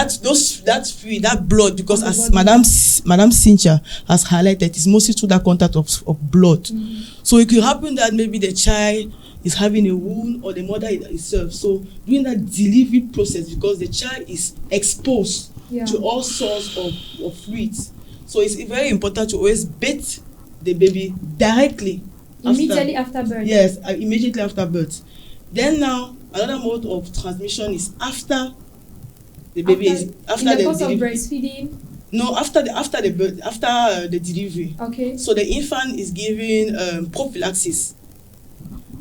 fluid, that blood, because as Madam Cynthia has highlighted, it's mostly through that contact of blood. Mm-hmm. So it could happen that maybe the child is having a wound, or the mother itself. So during that delivery process, because the child is exposed to all sorts of fluids, so it's very important to always bathe the baby directly Immediately after birth. Yes, immediately after birth. Then now another mode of transmission is after the baby is after in the the course of delivery. breastfeeding. No, after the birth, after the delivery. Okay. So the infant is given prophylaxis.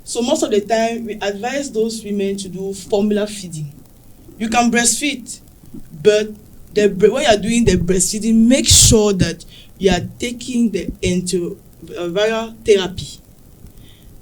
So most of the time, we advise those women to do formula feeding. You can breastfeed, but when you are doing the breastfeeding, make sure that you are taking the antiretroviral therapy.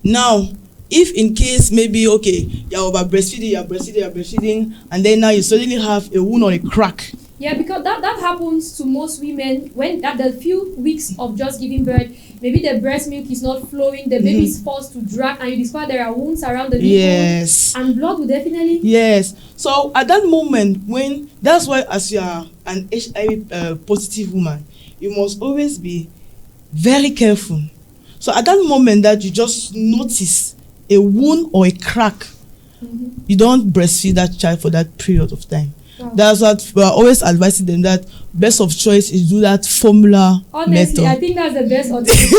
Now, if in case maybe, okay, you are over breastfeeding, and then now you suddenly have a wound or a crack. Yeah, because that happens to most women when at the few weeks of just giving birth, maybe the breast milk is not flowing, the baby is forced to drag, and you discover there are wounds around the nipple. Yes. And blood will definitely. Yes. So at that moment, that's why as you are an HIV positive woman, you must always be very careful. So at that moment that you just notice a wound or a crack, you don't breastfeed that child for that period of time. Wow. That's what we're always advising them, that best of choice is do that formula Honestly, method. I think that's the best alternative.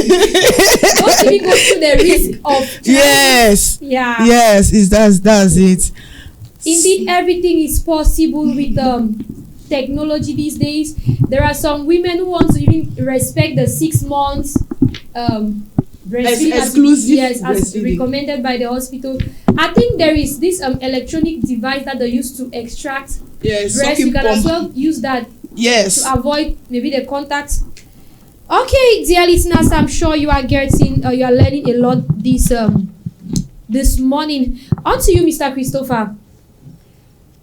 Don't even go through the risk of. Yes. Yeah. Yes, that's it. Indeed, everything is possible with technology these days. There are some women who want to even respect the 6 months breastfeeding exclusive as breastfeeding. recommended by the hospital. I think there is this electronic device that they use to extract breast. You can as well use that to avoid maybe the contact. Okay, dear listeners, I'm sure you are you are learning a lot this morning. On to you, Mr. Christopher.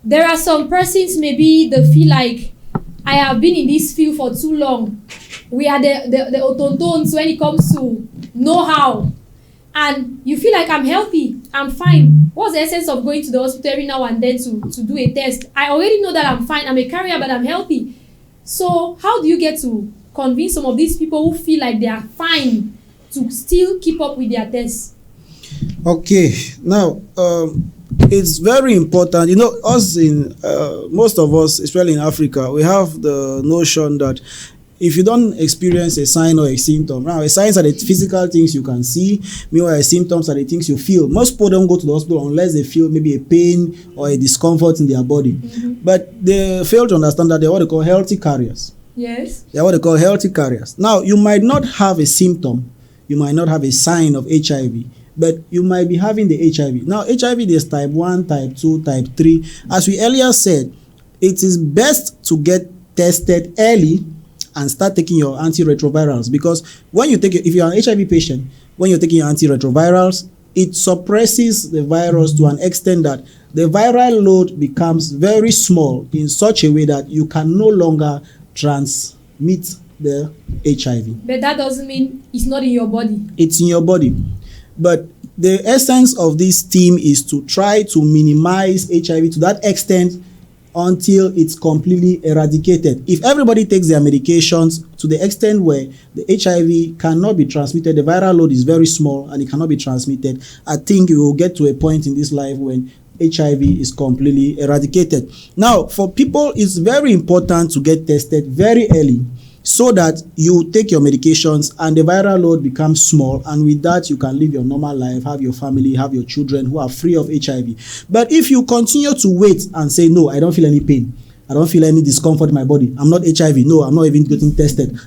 There are some persons maybe they feel like, I have been in this field for too long. We are the autontons when it comes to know-how. And you feel like, I'm healthy, I'm fine. What's the essence of going to the hospital every now and then to do a test? I already know that I'm fine. I'm a carrier, but I'm healthy. So how do you get to convince some of these people who feel like they are fine to still keep up with their tests? Okay, now it's very important. You know, most of us, especially in Africa, we have the notion that if you don't experience a sign or a symptom, now signs are the physical things you can see, meanwhile symptoms are the things you feel. Most people don't go to the hospital unless they feel maybe a pain or a discomfort in their body. But they fail to understand that they're what they call healthy carriers. Yes. They're what they call healthy carriers. Now, you might not have a symptom, you might not have a sign of HIV, but you might be having the HIV. Now, HIV, there's type 1, type 2, type 3. As we earlier said, it is best to get tested early and start taking your antiretrovirals, because when you take if you're an HIV patient, when you're taking your antiretrovirals, it suppresses the virus to an extent that the viral load becomes very small in such a way that you can no longer transmit the HIV. But that doesn't mean it's not in your body. It's in your body. But the essence of this team is to try to minimize HIV to that extent until it's completely eradicated. If everybody takes their medications to the extent where the HIV cannot be transmitted, the viral load is very small and it cannot be transmitted, I think we will get to a point in this life when HIV is completely eradicated. Now, for people, it's very important to get tested very early. so that you take your medications and the viral load becomes small, and with that you can live your normal life, have your family, have your children who are free of HIV. But if you continue to wait and say, no, I don't feel any pain, I don't feel any discomfort in my body, I'm not HIV, no, I'm not even getting tested,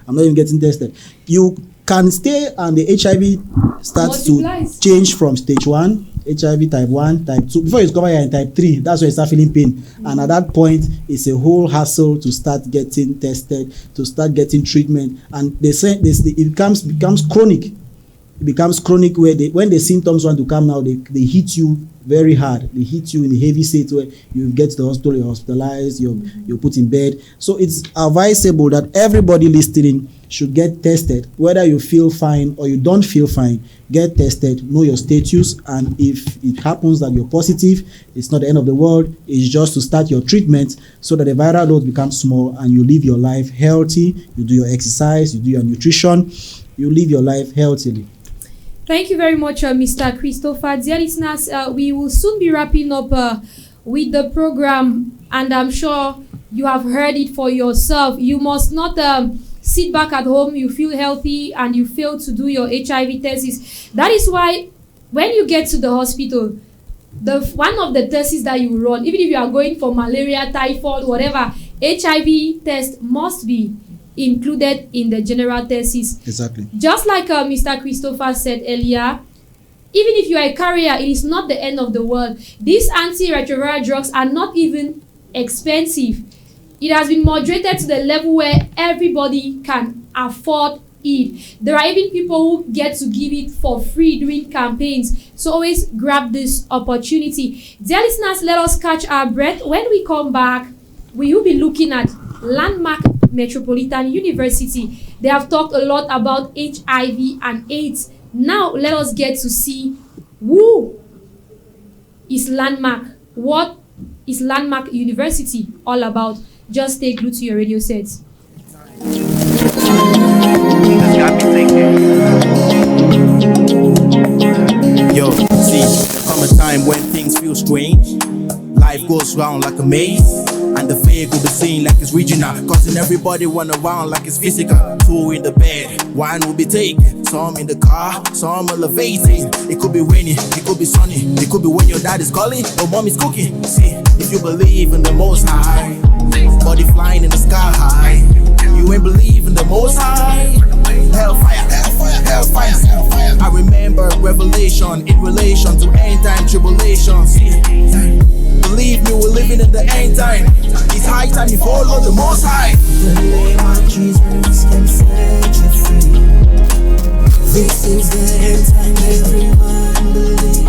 you can stay and the HIV starts to change from stage 1, HIV type 1, type 2. Before you discover you're in type 3, that's when you start feeling pain. And at that point, it's a whole hassle to start getting tested, to start getting treatment. And they say it becomes chronic. It becomes chronic where when the symptoms want to come now, they hit you very hard. They hit you in a heavy state where you get to the hospital, you're hospitalized, you're put in bed. So it's advisable that everybody listening should get tested. Whether you feel fine or you don't feel fine, get tested, know your status, and if it happens that you're positive, it's not the end of the world. It's just to start your treatment so that the viral load becomes small and you live your life healthy. You do your exercise, you do your nutrition, you live your life healthily. Thank you very much, Mr. Christopher. Dear listeners, we will soon be wrapping up with the program, and I'm sure you have heard it for yourself. You must not sit back at home, you feel healthy, and you fail to do your HIV tests. That is why when you get to the hospital, one of the tests that you run, even if you are going for malaria, typhoid, whatever, HIV test must be included in the general tests. Exactly. Just like Mr. Christopher said earlier, even if you are a carrier, it is not the end of the world. These antiretroviral drugs are not even expensive. It has been moderated to the level where everybody can afford it. There are even people who get to give it for free during campaigns. So always grab this opportunity. Dear listeners, let us catch our breath. When we come back, we will be looking at Landmark Metropolitan University. They have talked a lot about HIV and AIDS. Now let us get to see who is Landmark. What is Landmark University all about? Just stay glued to your radio sets. Yo, see, there come a time when things feel strange. Life goes round like a maze, and the fake will be seen like it's regional, causing everybody run around like it's physical. Two in the bed, one will be taken, some in the car, some elevating. It could be rainy, it could be sunny, it could be when your dad is calling or mom is cooking. See, if you believe in the Most High, body flying in the sky high, you ain't believe in the Most High. Hellfire, hellfire, hellfire, hellfire. I remember revelation in relation to end time tribulation. See, believe me, we're living in the end time. It's high time you follow the Most High. The name of Jesus can set you free. This is the end time, everyone believe.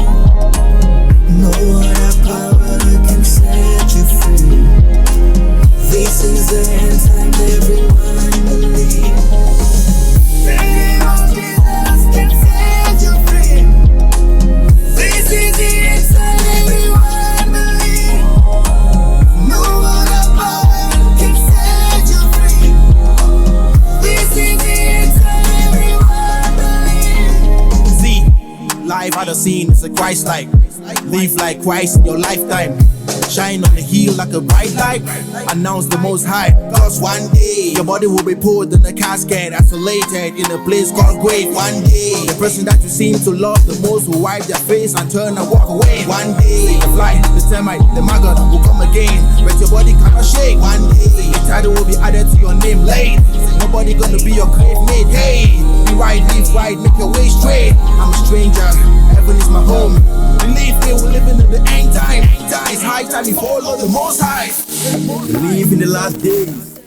No other power can set you free. This is the end time, everyone believe. The name of Jesus can set you free. This is the end time, everyone believe. No other power can set you free. This is the end time, everyone believe. See, life out of scene is a Christ like. Live like Christ in your lifetime. Shine on the hill like a bright light. Announce the Most High, cause one day your body will be put in a casket, isolated in a place called grave. One day the person that you seem to love the most will wipe their face and turn and walk away. One day the fly, the termite, the maggot will come again, but your body cannot shake. One day the title will be added to your name late. Nobody gonna be your grave mate. Hey, be right, live right, make your way straight. I'm a stranger, heaven is my home. Believe me, we're living in the end time. It's high time you follow the Most High. We live in the last days.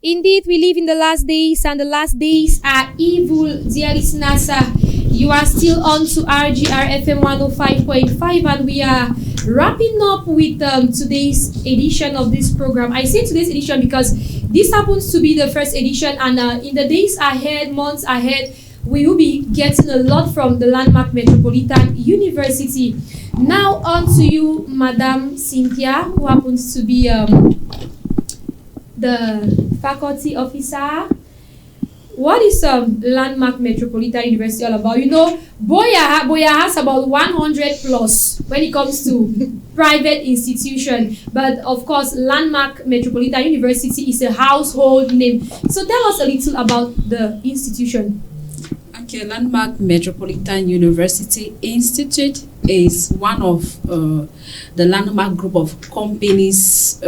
Indeed, we live in the last days, and the last days are evil. Dear listeners, you are still on to RGR FM 105.5, and we are wrapping up with today's edition of this program. I say today's edition because this happens to be the first edition, and in the days ahead, months ahead, we will be getting a lot from the Landmark Metropolitan University. Now on to you, Madam Cynthia, who happens to be the faculty officer. What is Landmark Metropolitan University all about? You know, BUEA has about 100 plus when it comes to private institution, but of course Landmark Metropolitan University is a household name. So tell us a little about the institution. Okay, Landmark Metropolitan University Institute is one of the landmark group of companies,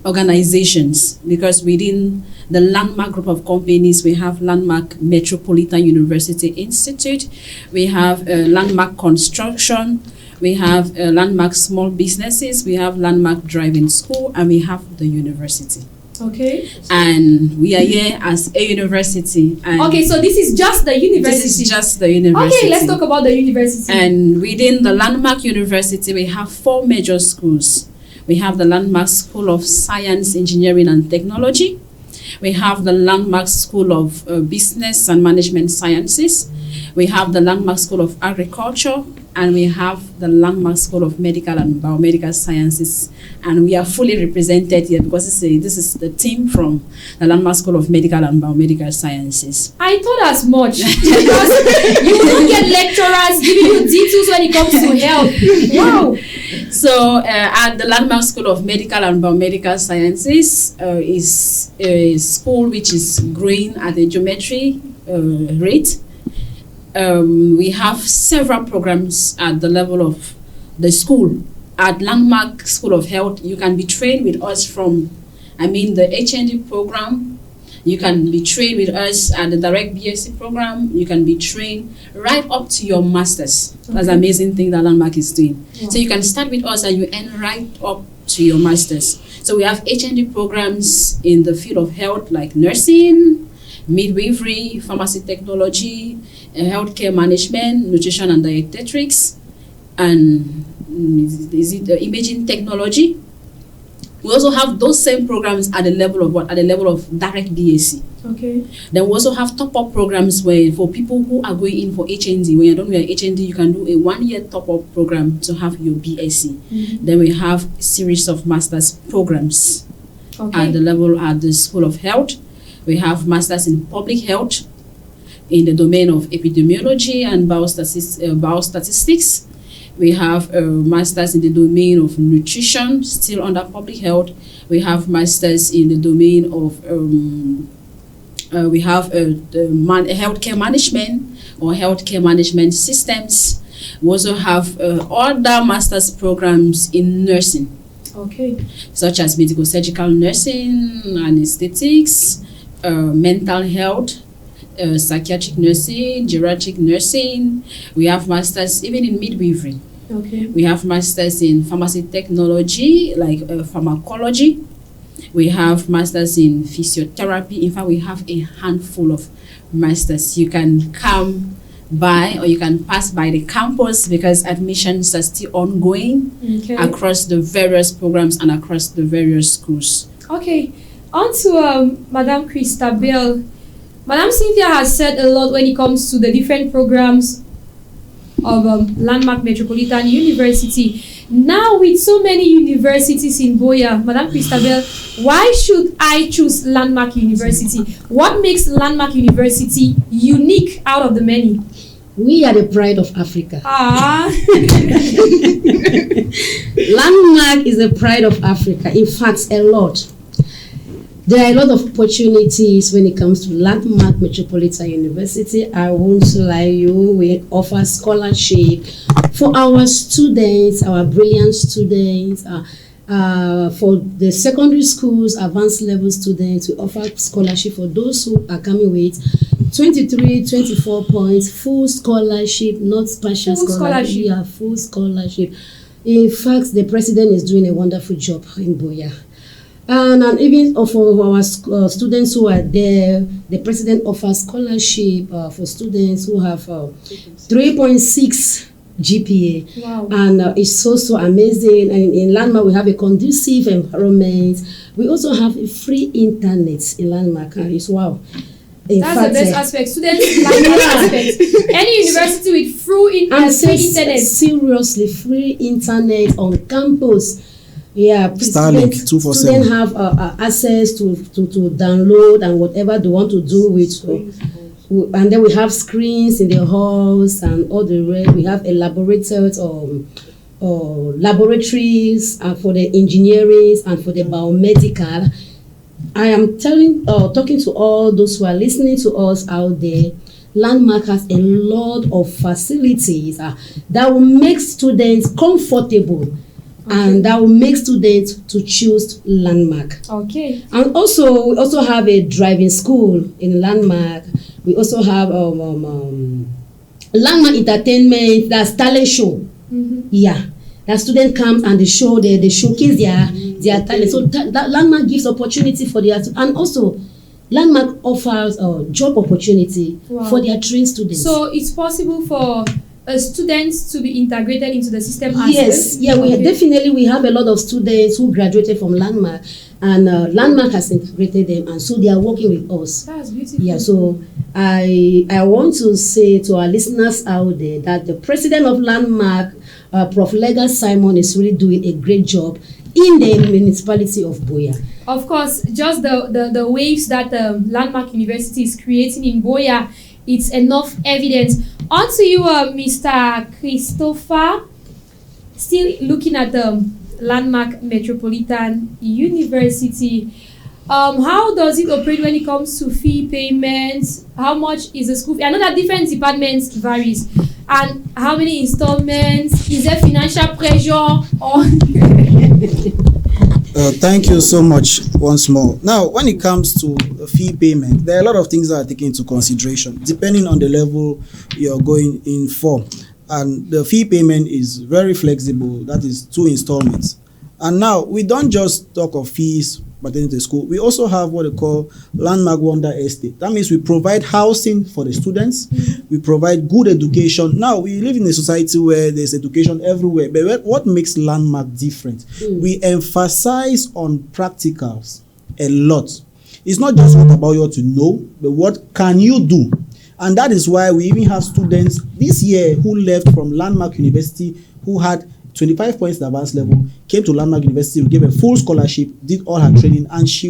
organizations, because within the landmark group of companies, we have Landmark Metropolitan University Institute, we have Landmark Construction, we have Landmark Small Businesses, we have Landmark Driving School, and we have the university. Okay. And we are here as a university. And okay, so this is just the university. This is just the university. Okay, let's talk about the university. And within the Landmark University, we have 4 major schools. We have the Landmark School of Science, Engineering and Technology. We have the Landmark School of Business and Management Sciences. We have the Landmark School of Agriculture, and we have the Landmark School of Medical and Biomedical Sciences. And we are fully represented here because this is the team from the Landmark School of Medical and Biomedical Sciences. I thought as much because you don't get lecturers giving you details when it comes to health. Wow. So at the Landmark School of Medical and Biomedical Sciences is a school which is growing at a geometry rate. We have several programs at the level of the school. At Landmark School of Health, you can be trained with us from, the HND program. You can be trained with us at the direct BSc program. You can be trained right up to your master's. Okay. That's an amazing thing that Landmark is doing. Yeah. So you can start with us and you end right up to your master's. So we have HND programs in the field of health like nursing, midwifery, pharmacy technology, healthcare management, nutrition and dietetics, and imaging technology. We also have those same programs at the level of what? At the level of direct BSc. Okay. Then we also have top-up programs where for people who are going in for HND. When you're done with your HND, you can do a 1-year top-up program to have your BSc. Mm-hmm. Then we have a series of master's programs at the level at the School of Health. We have masters in public health in the domain of epidemiology and biostatistics. We have masters in the domain of nutrition, still under public health. We have masters in the domain of healthcare management or healthcare management systems. We also have other master's programs in nursing. Okay. Such as medical surgical nursing, anesthetics, mental health, psychiatric nursing, geriatric nursing. We have masters even in midwifery. Okay. We have masters in pharmacy technology, like pharmacology. We have masters in physiotherapy. In fact, we have a handful of masters. You can come by or you can pass by the campus because admissions are still ongoing across the various programs and across the various schools. Okay. On to Madam Christabel. Madam Cynthia has said a lot when it comes to the different programs of Landmark Metropolitan University. Now, with so many universities in BUEA, Madam Christabel, why should I choose Landmark University? What makes Landmark University unique out of the many? We are the pride of Africa. Landmark is the pride of Africa. In fact, a lot. There are a lot of opportunities when it comes to Landmark Metropolitan University. I won't lie you, we offer scholarship for our students, our brilliant students. For the secondary schools, advanced level students, we offer scholarship for those who are coming with 23, 24 points, full scholarship, not partial scholarship. Yeah, full scholarship. In fact, the president is doing a wonderful job in BUEA. And even for our students who are there, the president offers scholarship for students who have 3.6 GPA. Wow. And it's so amazing. And in Landmark, we have a conducive environment. We also have a free internet in Landmark. And it's wow. That's the best aspect. Students like that aspect. Any university with free internet. Seriously, free internet on campus. Yeah, Starlink 247. Students have access to download and whatever they want to do with. And then we have screens in the halls and all the rest. We have elaborated laboratories and for the engineering and for the biomedical. I am talking to all those who are listening to us out there. Landmark has a lot of facilities that will make students comfortable, and that will make students to choose Landmark. Okay. And also, we also have a driving school in Landmark. We also have Landmark Entertainment, that's talent show. Yeah, that student comes and they showcase their talent. So that Landmark gives opportunity for their, and also Landmark offers job opportunity for their trained students. So it's possible for students to be integrated into the system as yes, well? We definitely have a lot of students who graduated from Landmark, and Landmark has integrated them, and so they are working with us. That's beautiful. Yeah, so I want to say to our listeners out there that the president of Landmark, Prof. Lega Simon, is really doing a great job in the municipality of BUEA. Of course, just the waves that Landmark University is creating in BUEA, it's enough evidence. On to you, Mr. Christopher. Still looking at the Landmark Metropolitan University. How does it operate when it comes to fee payments? How much is the school fee? I know that different departments varies. And how many installments? Is there financial pressure on? Thank you so much once more. Now, when it comes to fee payment, there are a lot of things that are taken into consideration depending on the level you're going in for. And the fee payment is very flexible. That is 2 installments. And now, we don't just talk of fees pertaining to school. We also have what they call Landmark Wonder Estate. That means we provide housing for the students. We provide good education. Now, we live in a society where there's education everywhere. But what makes Landmark different? We emphasize on practicals a lot. It's not just what about you to know, but what can you do? And that is why we even have students this year who left from Landmark University who had 25 points at advanced level, came to Landmark University, we gave a full scholarship, did all her training, and she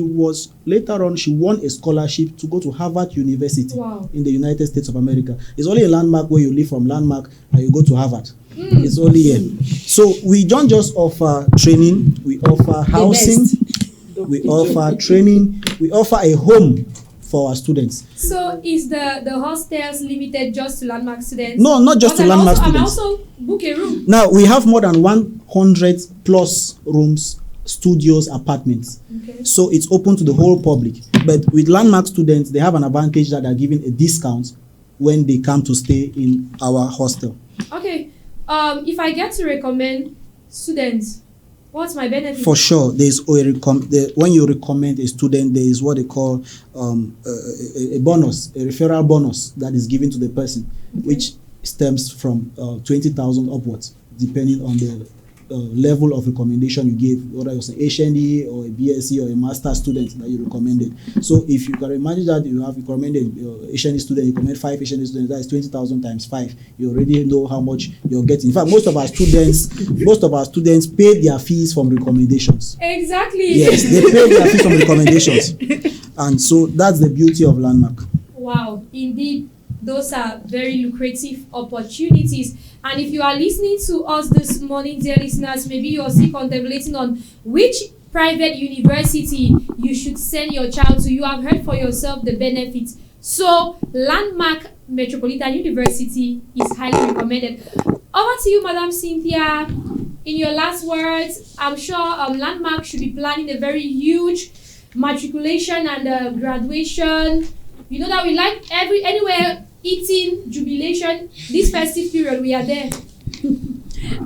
later on, she won a scholarship to go to Harvard University in the United States of America. It's only a Landmark where you leave from Landmark and you go to Harvard. It's only here. So we don't just offer training, we offer housing, we offer training, we offer a home for our students. So is the hostels limited just to Landmark students? No, not just to Landmark students. I also book a room. Now, we have more than 100 plus rooms, studios, apartments. Okay. So it's open to the whole public. But with Landmark students, they have an advantage that they're given a discount when they come to stay in our hostel. Okay. If I get to recommend students, what's my benefit? For sure, there's when you recommend a student, there is what they call a bonus, a referral bonus that is given to the person, which stems from 20,000 upwards, depending on the level of recommendation you gave, whether it was an HND or a BSc or a master student that you recommended. So if you can imagine that you have recommended HND student, you recommend 5 HND students, that is 20,000 times 5. You already know how much you're getting. In fact, most of our students pay their fees from recommendations. Exactly. Yes, they pay their fees from recommendations. And so that's the beauty of Landmark. Wow, indeed. Those are very lucrative opportunities. And if you are listening to us this morning, dear listeners, maybe you're still contemplating on which private university you should send your child to. You have heard for yourself the benefits. So Landmark Metropolitan University is highly recommended. Over to you, Madam Cynthia. In your last words, I'm sure Landmark should be planning a very huge matriculation and graduation. You know that we like anywhere eating, jubilation. This festive period, we are there.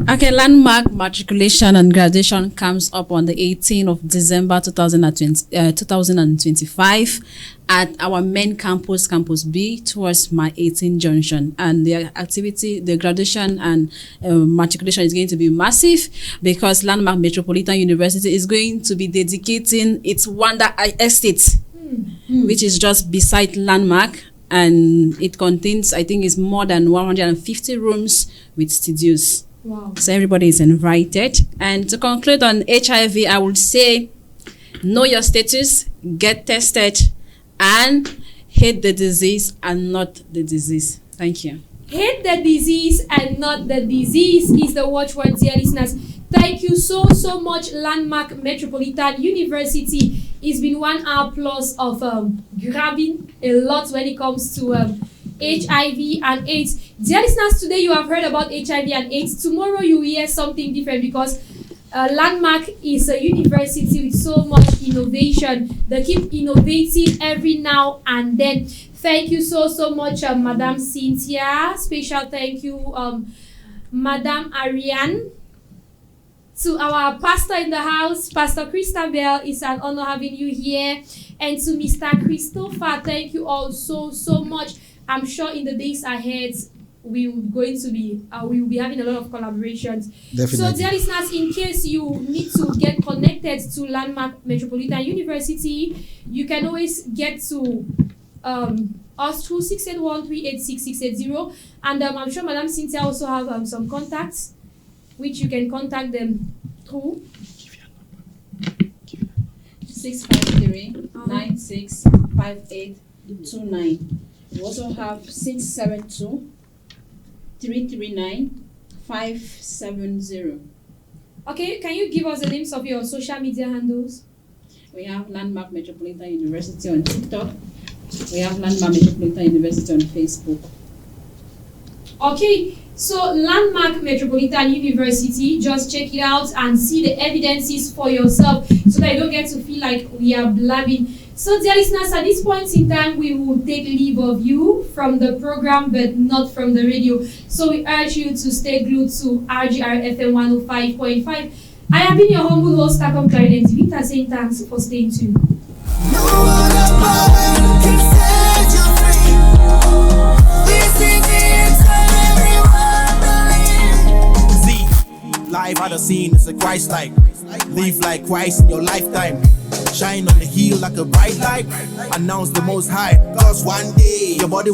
Okay, Landmark matriculation and graduation comes up on the 18th of December 2025 at our main campus, Campus B, towards My 18 Junction. And the activity, the graduation and matriculation is going to be massive because Landmark Metropolitan University is going to be dedicating its Wonder Estate, which is just beside Landmark. And it contains, I think, it's more than 150 rooms with studios. Wow. So everybody is invited. And to conclude on HIV, I would say, know your status, get tested, and hate the disease and not the disease. Thank you. Hate the disease and not the disease is the watchword, dear listeners. Thank you so much, Landmark Metropolitan University. It's been 1 hour plus of grabbing a lot when it comes to HIV and AIDS. Dear listeners, today you have heard about HIV and AIDS. Tomorrow you will hear something different because Landmark is a university with so much innovation. They keep innovating every now and then. Thank you so much, Madam Cynthia. Special thank you, Madam Ariane. To our pastor in the house, Pastor Christabel, it's an honor having you here. And to Mr. Christopher, thank you all so much. I'm sure in the days ahead, we will be having a lot of collaborations. Definitely. So, dear listeners, in case you need to get connected to Landmark Metropolitan University, you can always get to us through 681-386-680. And I'm sure Madam Cynthia also have some contacts, which you can contact them through 653-965829. We also have 672-339-570. Okay, can you give us the names of your social media handles? We have Landmark Metropolitan University on TikTok. We have Landmark Metropolitan University on Facebook. Okay, so Landmark Metropolitan University, just check it out and see the evidences for yourself so that you don't get to feel like we are blabbing. So, dear listeners, at this point in time, we will take leave of you from the program, but not from the radio. So, we urge you to stay glued to RGR FM 105.5. I have been your humble host, Takom Clarinet Vita, saying thanks for staying tuned. No other power can set you free. This is the answer everyone believes. See, life at the scene is a Christ-like. Live like Christ in your lifetime. Shine on the hill like a bright light. Announce the Most High, cause one day your body